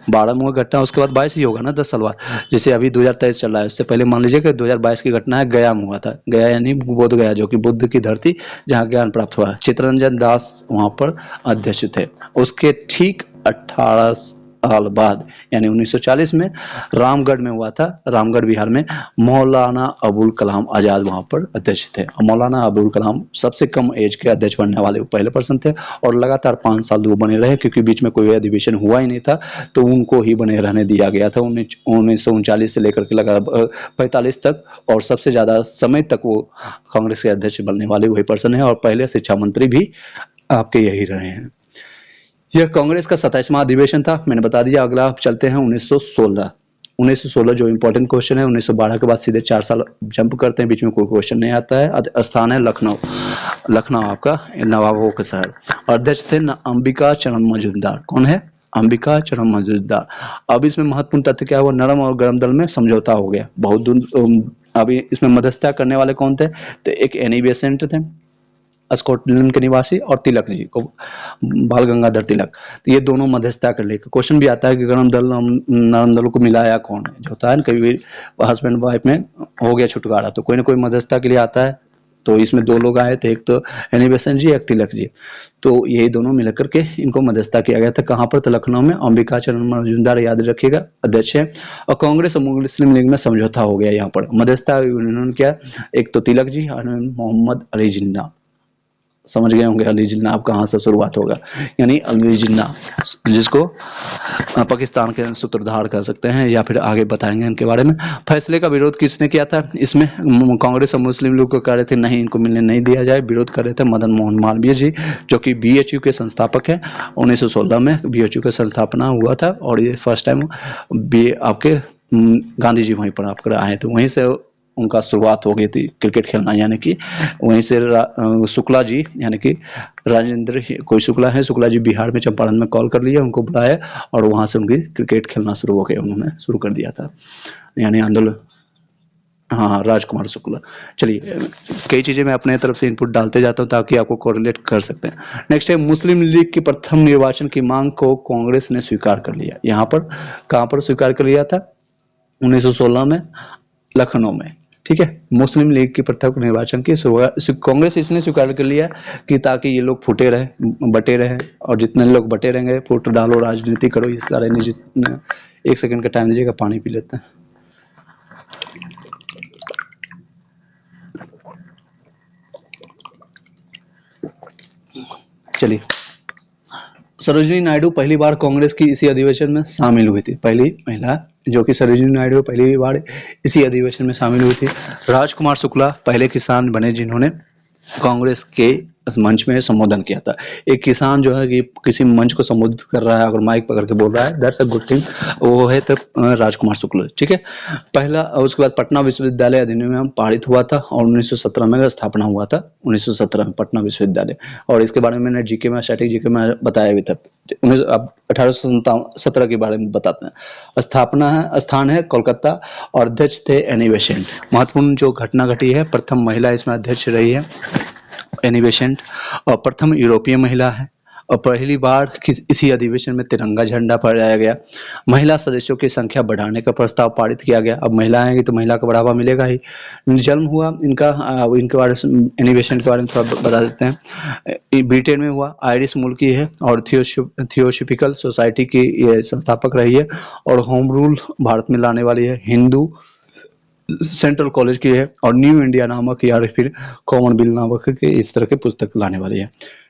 12 में हुआ घटना, उसके बाद 22 ही होगा ना 10 साल बाद। जैसे अभी 2023 चल रहा है, उससे पहले मान लीजिए कि 2022 की घटना है, गया में हुआ था। गया यानी बोध गया, जो कि बुद्ध की धरती, जहाँ ज्ञान प्राप्त हुआ। चित्तरंजन दास वहाँ पर अध्यक्ष थे। उसके ठीक 18 साल बाद यानी 1940 में रामगढ़ में हुआ था, रामगढ़ बिहार में, मौलाना अबुल कलाम आजाद वहां पर अध्यक्ष थे। मौलाना अबुल कलाम सबसे कम एज के अध्यक्ष बनने वाले वो पहले पर्सन थे, और लगातार 5 साल वो बने रहे, क्योंकि बीच में कोई अधिवेशन हुआ ही नहीं था, तो उनको ही बने रहने दिया गया था 1939 से लेकर के लगा 45 तक। और सबसे ज्यादा समय तक वो कांग्रेस के अध्यक्ष बनने वाले वही पर्सन है, और पहले शिक्षा मंत्री भी आपके यही रहे हैं। यह कांग्रेस का 27वां अधिवेशन था, मैंने बता दिया। अगला आप चलते हैं 1916 जो इंपॉर्टेंट क्वेश्चन है। 1912 के बाद सीधे 4 साल जंप करते हैं, बीच में कोई क्वेश्चन नहीं आता है। स्थान है लखनऊ आपका नवाबों का शहर। अध्यक्ष थे अंबिका चरण मजूमदार। कौन है? अंबिका चरण मजूमदार। अब इसमें महत्वपूर्ण तथ्य क्या हुआ, नरम और गरम दल में समझौता हो गया। अभी इसमें मध्यस्थता करने वाले कौन थे? तो एक एनी बेसेंट थे, स्कॉटलैंड के निवासी, और तिलक जी को, बाल गंगाधर तिलक। तो ये दोनों मध्यस्थता कर ले। क्वेश्चन भी आता है कि गरम दल नरम दलों को मिलाया कौन है, जो होता है ना कभी हस्बैंड वाइफ में हो गया छुटकारा, तो कोई ना कोई मध्यस्थता के लिए आता है। तो इसमें 2 लोग आए थे, एक तो एनी बेसेंट जी, एक तिलक जी। तो यही दोनों मिलकर के इनको मध्यस्थता किया गया था। कहाँ पर? तो लखनऊ में। अंबिका चरण मजूमदार याद रखिएगा अध्यक्ष है। और कांग्रेस और मुस्लिम लीग में समझौता हो गया। यहाँ पर मध्यस्थता उन्होंने क्या, एक तो तिलक जी और मोहम्मद अली जिन्ना। समझ गए होंगे अली जिन्ना अब कहाँ से शुरुआत होगा, यानी अली जिन्ना, जिसको पाकिस्तान के सूत्रधार कह सकते हैं, या फिर आगे बताएंगे इनके बारे में। फैसले का विरोध किसने किया था? इसमें कांग्रेस और मुस्लिम लोग को कह रहे थे नहीं, इनको मिलने नहीं दिया जाए। विरोध कर रहे थे मदन मोहन मालवीय जी, जो कि बीएचयू के संस्थापक हैं। 1916 में बीएचयू का संस्थापना हुआ था, और ये फर्स्ट टाइम आपके गांधी जी वहीं पर आपकर आए थे, वहीं से उनका शुरुआत हो गई थी क्रिकेट खेलना। यानी कि वहीं से शुक्ला जी, यानी कि राजेंद्र कोई शुक्ला है, शुक्ला जी बिहार में चंपारण में कॉल कर लिया, उनको बुलाया, और वहां से उनकी क्रिकेट खेलना शुरू हो गया, उन्होंने शुरू कर दिया था, यानी आंदोलन। हाँ, राजकुमार शुक्ला। चलिए, कई चीजें मैं अपने तरफ से इनपुट डालते जाता हूँ ताकि आपको कोरिलेट कर सकते हैं। नेक्स्ट है मुस्लिम लीग की प्रथम निर्वाचन की मांग को कांग्रेस ने स्वीकार कर लिया। यहाँ पर कहाँ पर स्वीकार कर लिया था? 1916 में लखनऊ में। ठीक है। मुस्लिम लीग की प्रत्यक्ष निर्वाचन की कांग्रेस इसने स्वीकार कर लिया कि ताकि ये लोग फूटे रहे, बटे रहे, और जितने लोग बटे रहेंगे, फूट डालो, राजनीति करो, इस सारे ने जितने। एक सेकंड का टाइम दीजिएगा, पानी पी लेते हैं। चलिए, सरोजिनी नायडू पहली बार कांग्रेस की इसी अधिवेशन में शामिल हुई थी, पहली महिला जो कि सरोजिनी नायडू पहली बार इसी अधिवेशन में शामिल हुई थी। राजकुमार शुक्ला पहले किसान बने जिन्होंने कांग्रेस के मंच में संबोधन किया था। एक किसान जो है कि किसी मंच को संबोधित कर रहा है, अगर माइक पकड़ के बोल रहा है, दैट्स अ गुड थिंग, वो है तब राजकुमार शुक्ला, ठीक है। पहला, उसके बाद पटना विश्वविद्यालय अधिनियम पारित हुआ था और 1917 में स्थापना हुआ था, 1917 में पटना विश्वविद्यालय। और इसके बारे में मैंने जीके में, स्टैटिक जीके में बताया भी था। अब 1817 के बारे में बताते हैं। स्थापना है, स्थान है कोलकाता, और अध्यक्ष थे एनी बेसेंट। महत्वपूर्ण जो घटना घटी है, प्रथम महिला इसमें अध्यक्ष रही है एनी बेसेंट, और प्रथम यूरोपीय महिला है, और पहली बार इसी अधिवेशन में तिरंगा झंडा फहराया गया। महिला सदस्यों की संख्या बढ़ाने का प्रस्ताव पारित किया गया। अब महिला आएंगी तो महिला को बढ़ावा मिलेगा ही। जन्म हुआ इनका, इनके बारे में, एनी बेसेंट के बारे में थोड़ा बता देते हैं। ब्रिटेन में हुआ, आयरिश मूल की है, और थियोसॉफिकल सोसाइटी की ये संस्थापक रही है, और होम रूल भारत में लाने वाली है। हिंदू सेंट्रल कॉलेज की है, और न्यू इंडिया नामक या फिर कॉमन बिल नामक के इस तरह के पुस्तक लाने वाली है।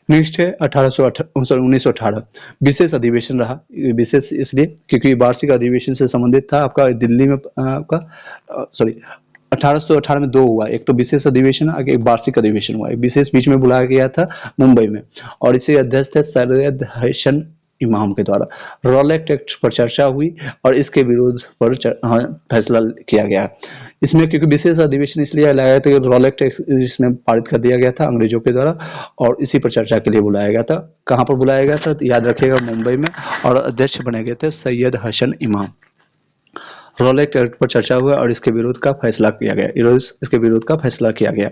नेक्स्ट है 1918 विशेष अधिवेशन रहा। विशेष इसलिए क्योंकि वार्षिक अधिवेशन से संबंधित था। आपका दिल्ली में आपका 1818 में दो हुआ, एक तो विशेष अधिवेशन, आगे एक वार्षिक अधिवेशन हुआ। एक विशेष बीच में बुलाया गया था मुंबई में, और इसे अध्यक्ष थे सैयद हसन इमाम के द्वारा। रॉलेट एक्ट पर चर्चा हुई और इसके विरोध पर फैसला किया गया। इसमें क्योंकि विशेष अधिवेशन इसलिए लाया गया था कि रॉलेट एक्ट इसमें पारित कर दिया गया था अंग्रेजों के द्वारा, और इसी पर चर्चा के लिए बुलाया गया था। कहाँ पर बुलाया गया था, तो याद रखिएगा, मुंबई में, और अध्यक्ष बने गए थे सैयद हसन इमाम। रॉलेट एक्ट पर चर्चा हुआ और इसके विरोध का फैसला किया गया, इसके विरोध का फैसला किया गया।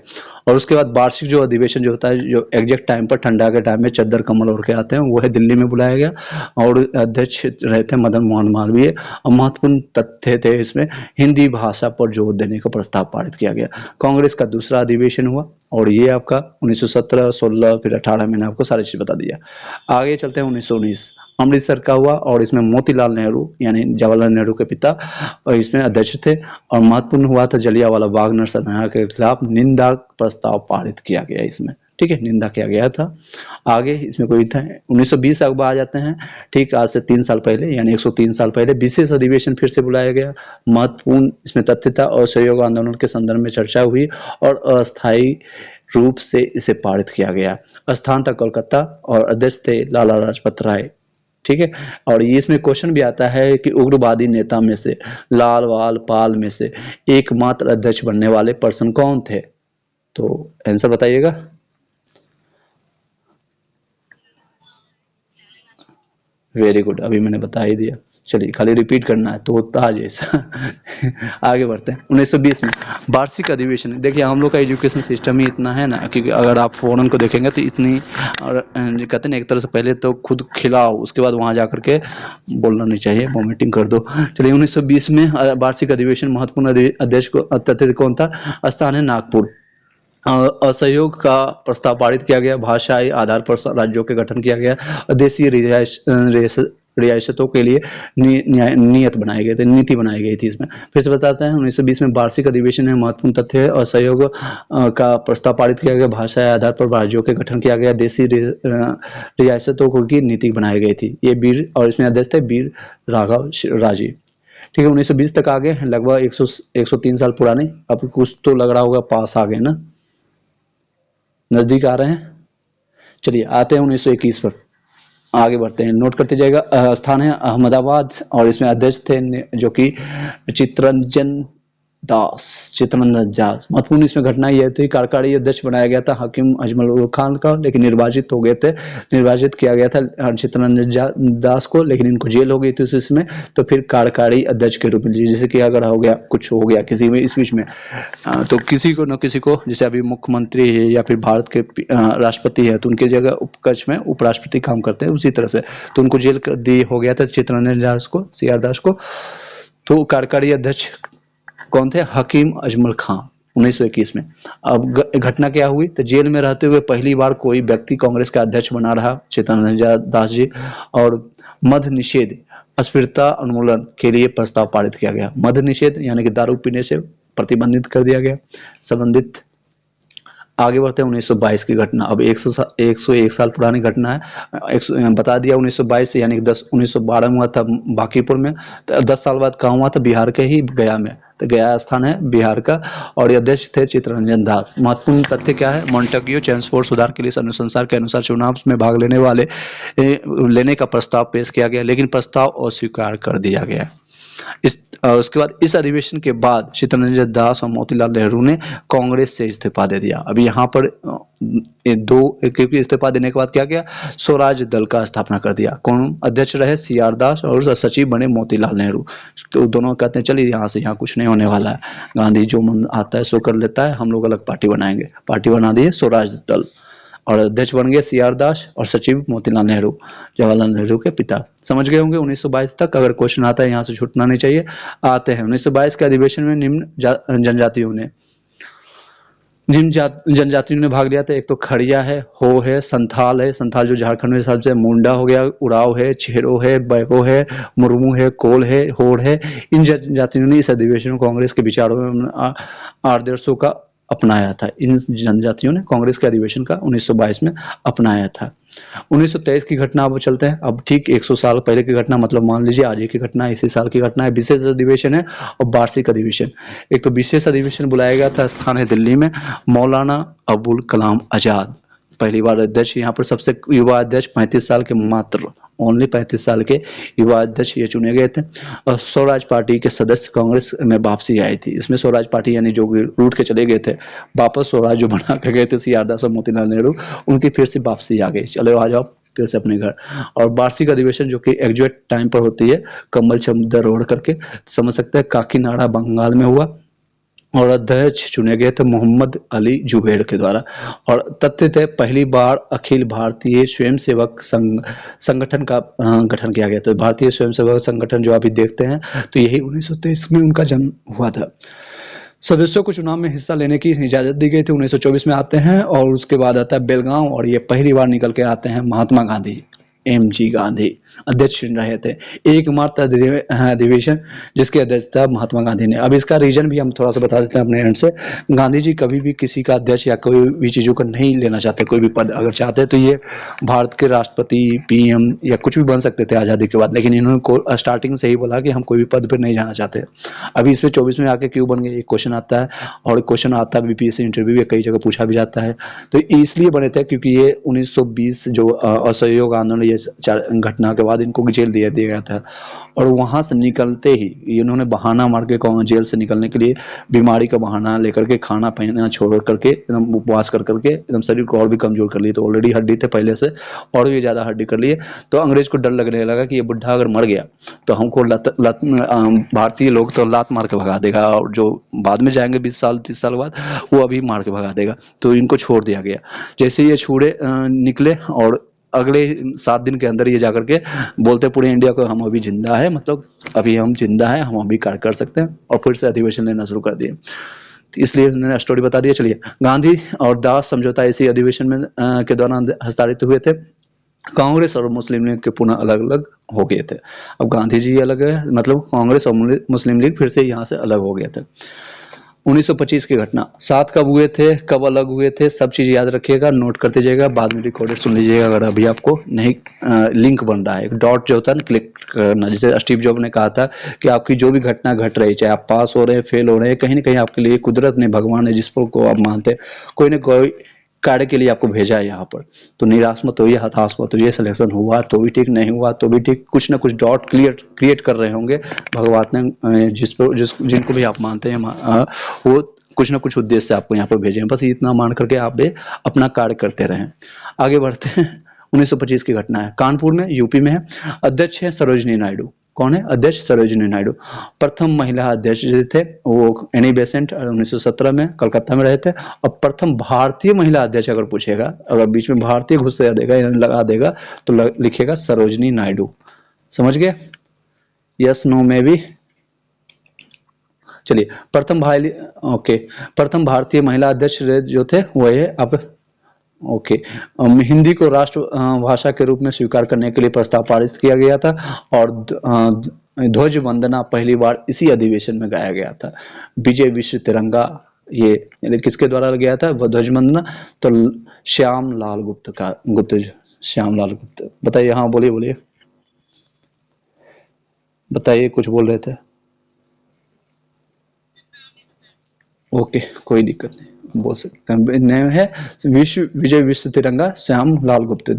और उसके बाद वार्षिक जो अधिवेशन जो होता है, जो एग्जैक्ट टाइम पर, ठंडा के टाइम में चद्दर कम्बल ओढ़ के आते हैं, वो है दिल्ली में बुलाया गया, और अध्यक्ष रहे थे मदन मोहन मालवीय। और महत्वपूर्ण तथ्य थे इसमें, हिंदी भाषा पर जोर देने का प्रस्ताव पारित किया गया। कांग्रेस का दूसरा अधिवेशन हुआ, और ये आपका 1917, 16, फिर 18, मैंने आपको सारी चीज बता दिया। आगे चलते हैं 1919 अमृतसर का हुआ, और इसमें मोतीलाल नेहरू यानी जवाहरलाल नेहरू के पिता और इसमें अध्यक्ष थे। और महत्वपूर्ण हुआ था जलियांवाला बाग नरसंहार के खिलाफ निंदा प्रस्ताव पारित किया गया इसमें, ठीक है, निंदा किया गया था। आगे इसमें कोई था 1920 अब आ जाते हैं, ठीक, आज से 3 साल पहले यानी 103 साल पहले विशेष अधिवेशन फिर से बुलाया गया। महत्वपूर्ण इसमें तथ्य था, असहयोग आंदोलन के संदर्भ में चर्चा हुई, और अस्थायी रूप से इसे पारित किया गया। स्थान था कोलकाता, और अध्यक्ष थे लाला लाजपत राय, ठीक है। और ये इसमें क्वेश्चन भी आता है कि उग्रवादी नेता में से, लाल वाल पाल में से एकमात्र अध्यक्ष बनने वाले पर्सन कौन थे, तो आंसर बताइएगा। वेरी गुड, अभी मैंने बता ही दिया। चलिए, खाली रिपीट करना है तो होता है जैसा। आगे बढ़ते हैं 1920 में वार्षिक अधिवेशन। देखिए, हम लोग का एजुकेशन सिस्टम ही इतना है ना, क्योंकि अगर आप फॉरेन को देखेंगे तो इतनी, और कहते हैं ना, एक तरह से पहले तो खुद खिलाओ, उसके बाद वहां जाकर के बोलना नहीं चाहिए, वॉमिटिंग कर दो। चलिए, 1920 में वार्षिक अधिवेशन, महत्वपूर्ण अध्यक्ष को तथ्य कौन था, स्थान है नागपुर। असहयोग का प्रस्ताव पारित किया गया, भाषाई आधार पर राज्यों के गठन किया गया, देशीय रियासतों के लिए नियत बनाए गए थे, नीति बनाई गई थी। इसमें फिर से बताते हैं 1920 में वार्षिक अधिवेशन है, महत्वपूर्ण तथ्य है, असहयोग का प्रस्ताव पारित किया गया, भाषाई आधार पर राज्यों के गठन किया गया, देशी रियासतों की नीति बनाई गई थी। ये वीर, और इसमें अध्यक्ष थे वीर राघव राजी, ठीक है। 1920 तक आ गए, लगभग 103 साल पुराने। अब कुछ तो लग रहा होगा पास आ गए ना, नजदीक आ रहे हैं। चलिए, आते हैं 1921 पर, आगे बढ़ते हैं, नोट करते जाएगा। स्थान है अहमदाबाद, और इसमें अध्यक्ष थे जो कि चित्तरंजन दास। महत्वपूर्ण इसमें घटना यह थी, कार्यकारी अध्यक्ष बनाया गया था हकीम अजमल खान का, लेकिन निर्वाचित हो गए थे, निर्वाचित किया गया था चित्तरंजन दास को, लेकिन इनको जेल हो गई थी उस इसमें, तो फिर कार्यकारी अध्यक्ष के रूप में, जैसे कि अगर हो गया कुछ हो गया किसी में इस बीच में, तो किसी को न किसी को, जैसे अभी मुख्यमंत्री है या फिर भारत के राष्ट्रपति है, तो उनकी जगह उपकक्ष में उपराष्ट्रपति काम करते हैं, उसी तरह से तो उनको जेल कर दी हो गया था चित्तरंजन दास को, CR दास को। तो कार्यकारी अध्यक्ष कौन थे, हकीम अजमल खान, 1921 में। अब घटना क्या हुई, तो जेल में रहते हुए पहली बार कोई व्यक्ति कांग्रेस का अध्यक्ष बना रहा, चित्तरंजन दास जी, और मद्य निषेध अस्पृश्यता उन्मूलन के लिए प्रस्ताव पारित किया गया। मद्य निषेध यानी कि दारू पीने से प्रतिबंधित कर दिया गया। संबंधित आगे बढ़ते हैं 1922 की घटना। अब 101 साल पुरानी घटना है। बता दिया 1922 यानी कि 1912 में हुआ था बांकीपुर में। तो 10 साल बाद कहाँ हुआ था, बिहार के ही गया में। तो गया स्थान है बिहार का, और ये अध्यक्ष थे चित्तरंजन दास। महत्वपूर्ण तथ्य क्या है, मॉन्टेग्यू चेम्सफोर्ड सुधार के लिए अनुशंसा के अनुसार चुनाव में भाग लेने का प्रस्ताव पेश किया गया, लेकिन प्रस्ताव अस्वीकार कर दिया गया। उसके बाद इस अधिवेशन के बाद चित्तरंजन दास और मोतीलाल नेहरू ने कांग्रेस से इस्तीफा दे दिया। अब यहाँ पर क्योंकि इस्तीफा देने के बाद क्या किया, स्वराज दल का स्थापना कर दिया। कौन अध्यक्ष रहे, CR दास, और सचिव बने मोतीलाल नेहरू। तो दोनों कहते हैं चलिए यहाँ से, यहाँ कुछ नहीं होने वाला है, गांधी जो मन आता है सो कर लेता है, हम लोग अलग पार्टी बनाएंगे। पार्टी बना दिए स्वराज दल, और अध्यक्ष बन गए CR दास और सचिव मोतीलाल नेहरू, जवाहरलाल नेहरू के पिता। समझ गए होंगे 1922 तक। अगर क्वेश्चन आता है यहाँ से छूटना नहीं चाहिए। आते हैं 1922 के अधिवेशन में निम्न जनजातियों ने भाग लिया था। एक तो खड़िया है, हो है, संथाल जो झारखंड में हिसाब से, मुंडा हो गया, उराव है, छेरो है, बैगो है, मुर्मू है, कोल है, होड़ है। इन जनजातियों ने इस अधिवेशन में कांग्रेस के विचारों में आदर्शों का अपनाया था। इन जनजातियों ने कांग्रेस के अधिवेशन का 1922 में अपनाया था। 1923 की घटना अब चलते हैं। अब ठीक 100 साल पहले की घटना, मतलब मान लीजिए आज ही की घटना, इसी साल की घटना है। विशेष अधिवेशन है और वार्षिक अधिवेशन। एक तो विशेष अधिवेशन बुलाया गया था, स्थान है दिल्ली में। मौलाना अबुल कलाम आजाद पहली बार अध्यक्ष। यहाँ पर सबसे युवा अध्यक्ष 35 साल के, मात्र ओनली 35 साल के युवा अध्यक्ष ये चुने गए थे। और स्वराज पार्टी के सदस्य कांग्रेस में वापसी आई थी। इसमें स्वराज पार्टी यानी जो रूट के चले गए थे, वापस स्वराज जो बना के गए थे CR दास और मोतीलाल नेहरू, उनकी फिर से वापसी आ गई। चलो आ जाओ फिर से अपने घर। और वार्षिक अधिवेशन जो कि एग्जैक्ट टाइम पर होती है, कमल चंद्र रोड करके समझ सकते हैं, काकीनाडा बंगाल में हुआ, और अध्यक्ष चुने गए थे मोहम्मद अली जुबैर के द्वारा। और तथ्य थे, पहली बार अखिल भारतीय स्वयंसेवक संगठन का गठन किया गया। तो भारतीय स्वयंसेवक संगठन जो अभी देखते हैं, तो यही 1923 में उनका जन्म हुआ था। सदस्यों को चुनाव में हिस्सा लेने की इजाजत दी गई थी। 1924 में आते हैं, और उसके बाद आता है बेलगांव, और ये पहली बार निकल के आते हैं महात्मा गांधी, MG गांधी अध्यक्ष चुन रहे थे। एकमात्र अधिवेशन जिसकी अध्यक्षता महात्मा गांधी ने। अब इसका रीजन भी हम थोड़ा सा बता देते हैं अपने एंड से। गांधी जी कभी भी किसी का अध्यक्ष या कोई भी चीज़ों को नहीं लेना चाहते, कोई भी पद अगर चाहते तो ये भारत के राष्ट्रपति, PM या कुछ भी बन सकते थे आज़ादी के बाद, लेकिन इन्होंने स्टार्टिंग से ही बोला कि हम कोई भी पद पर नहीं जाना चाहते। अभी इसमें 24 में आके क्यों बन गए, एक क्वेश्चन आता है, और क्वेश्चन आता है BPSC इंटरव्यू या कई जगह पूछा भी जाता है। तो इसलिए बने थे क्योंकि ये 1920 जो असहयोग आंदोलन घटना के बाद इनको जेल दिया गया था, और वहां से निकलते ही इन्होंने बहाना मार के जेल से निकलने के लिए बीमारी का बहाना लेकर के खाना पीना छोड़ करके एकदम उपवास कर करके एकदम शरीर को और भी कमजोर कर लिए। तो ऑलरेडी हड्डी थे पहले से, और भी ज्यादा हड्डी कर लिए। तो अंग्रेज को डर लगने लगा कि ये बुढ़ा अगर मर गया तो हमको भारतीय लोग तो लात मार के भगा देगा, और जो बाद में जाएंगे 20 साल 30 साल बाद, वो अभी मार के भगा देगा। तो इनको छोड़ दिया गया। जैसे ये छुड़े निकले, और अगले 7 दिन के अंदर ये जाकर के बोलते पूरे इंडिया को, हम अभी जिंदा है, मतलब अभी हम जिंदा है, हम अभी कार्य कर सकते हैं, और फिर से अधिवेशन लेना शुरू कर दिए। तो इसलिए मैंने स्टोरी बता दिया। चलिए, गांधी और दास समझौता इसी अधिवेशन में के दौरान हस्ताक्षरित हुए थे। कांग्रेस और मुस्लिम लीग के पुनः अलग अलग हो गए थे। अब गांधी जी अलग है, मतलब कांग्रेस और मुस्लिम लीग फिर से यहाँ से अलग हो गए थे। 1925 की घटना, 7 कब हुए थे, कब अलग हुए थे, सब चीज़ याद रखिएगा, नोट करते जाइएगा, बाद में रिकॉर्डेड सुन लीजिएगा अगर अभी आपको नहीं लिंक बन रहा है। एक डॉट जो होता है ना, क्लिक करना। जैसे स्टीव जॉब ने कहा था कि आपकी जो भी घटना घट रही, चाहे आप पास हो रहे हैं, फेल हो रहे हैं, कहीं ना कहीं आपके लिए कुदरत ने, भगवान ने, जिस पर को आप मानते हैं, कोई ना कोई कार्य के लिए आपको भेजा है यहाँ पर। तो निराश मत होइए, हताश मत होइए। सिलेक्शन हुआ तो भी ठीक, नहीं हुआ तो भी ठीक, कुछ ना कुछ डॉट क्रिएट कर रहे होंगे भगवान ने, जिनको भी आप मानते हैं, वो कुछ ना कुछ उद्देश्य से आपको यहाँ पर भेजे हैं। बस इतना मान करके आप अपना कार्य करते रहें। आगे बढ़ते हैं। 1925 की घटना है, कानपुर में, यूपी में है। अध्यक्ष है सरोजनी नायडू। कौन है अध्यक्ष? सरोजनी नायडू। प्रथम महिला अध्यक्ष जो थे वो एनी बेसेंट 1917 में कलकत्ता में रहे थे। और प्रथम भारतीय महिला अध्यक्ष अगर पूछेगा, अगर बीच में भारतीय घुस देगा यानी लगा देगा, तो लिखेगा सरोजनी नायडू। समझ गए? यस नो में भी चलिए ओके, प्रथम भारतीय महिला अध्यक्ष जो थे वो है अब ओके। हिंदी को राष्ट्र भाषा के रूप में स्वीकार करने के लिए प्रस्ताव पारित किया गया था और ध्वज वंदना पहली बार इसी अधिवेशन में गाया गया था। विजय विश्व तिरंगा ये किसके द्वारा गया था वो ध्वज वंदना? तो श्याम लाल गुप्त श्याम लाल गुप्त। बताइए, हाँ बोलिए बोलिए, बताइए कुछ बोल रहे थे। ओके, कोई दिक्कत नहीं, बोल सकते हैं। नेम है विजय विश्व तिरंगा श्याम लाल गुप्त।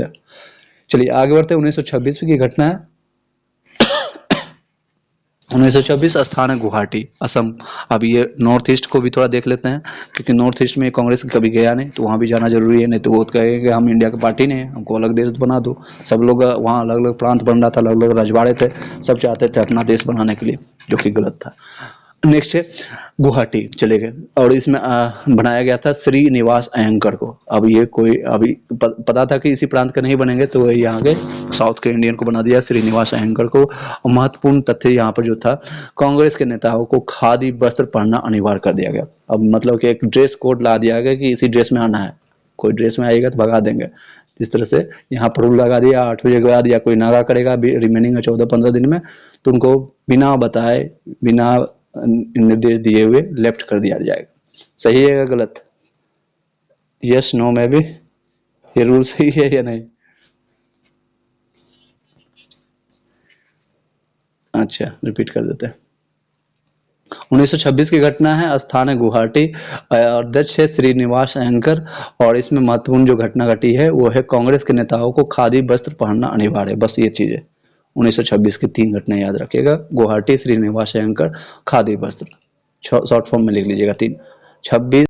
चलिए आगे बढ़ते हैं। 1926 की घटना है। 1926 स्थान है गुवाहाटी, असम। अब ये नॉर्थ ईस्ट को भी थोड़ा देख लेते हैं, क्योंकि नॉर्थ ईस्ट में कांग्रेस कभी गया नहीं, तो वहाँ भी जाना जरूरी है। नहीं तो वो कहेंगे हम इंडिया की पार्टी नहीं है, हमको अलग देश बना दो। सब लोग वहाँ अलग अलग प्रांत बन रहा था, अलग अलग रजवाड़े थे, सब चाहते थे अपना देश बनाने के लिए, जो कि गलत था। नेक्स्ट है गुवाहाटी चले गए और इसमें बनाया गया था श्रीनिवास अयंगर को। अब ये कोई अभी पता था कि इसी प्रांत के नहीं बनेंगे, तो यहाँ के साउथ के इंडियन को बना दिया श्रीनिवास अयंगर को। और महत्वपूर्ण तथ्य यहाँ पर जो था, कांग्रेस के नेताओं को खादी वस्त्र पहनना अनिवार्य कर दिया गया। अब मतलब कि एक ड्रेस कोड ला दिया गया कि इसी ड्रेस में आना है, कोई ड्रेस में आएगा तो भगा देंगे। इस तरह से यहाँ पर रूल लगा दिया, 8 बजे के बाद या कोई नागा करेगा रिमेनिंग 14-15 दिन में, तो उनको बिना बताए बिना निर्देश दिए हुए लेफ्ट कर दिया जाएगा। सही है या गलत? यस नो में भी ये रूल सही है या नहीं? अच्छा, रिपीट कर देते हैं। 1926 की घटना है, स्थान है गुवाहाटी, अध्यक्ष है श्रीनिवास अयंगर। और इसमें महत्वपूर्ण जो घटना घटी है वो है कांग्रेस के नेताओं को खादी वस्त्र पहनना अनिवार्य है। बस ये चीज है। 1926 की 3 घटनाएं याद रखिएगा, गुवाहाटी, श्रीनिवास अयंगर, खादी वस्त्र। शॉर्ट फॉर्म में लिख लीजिएगा 3। 26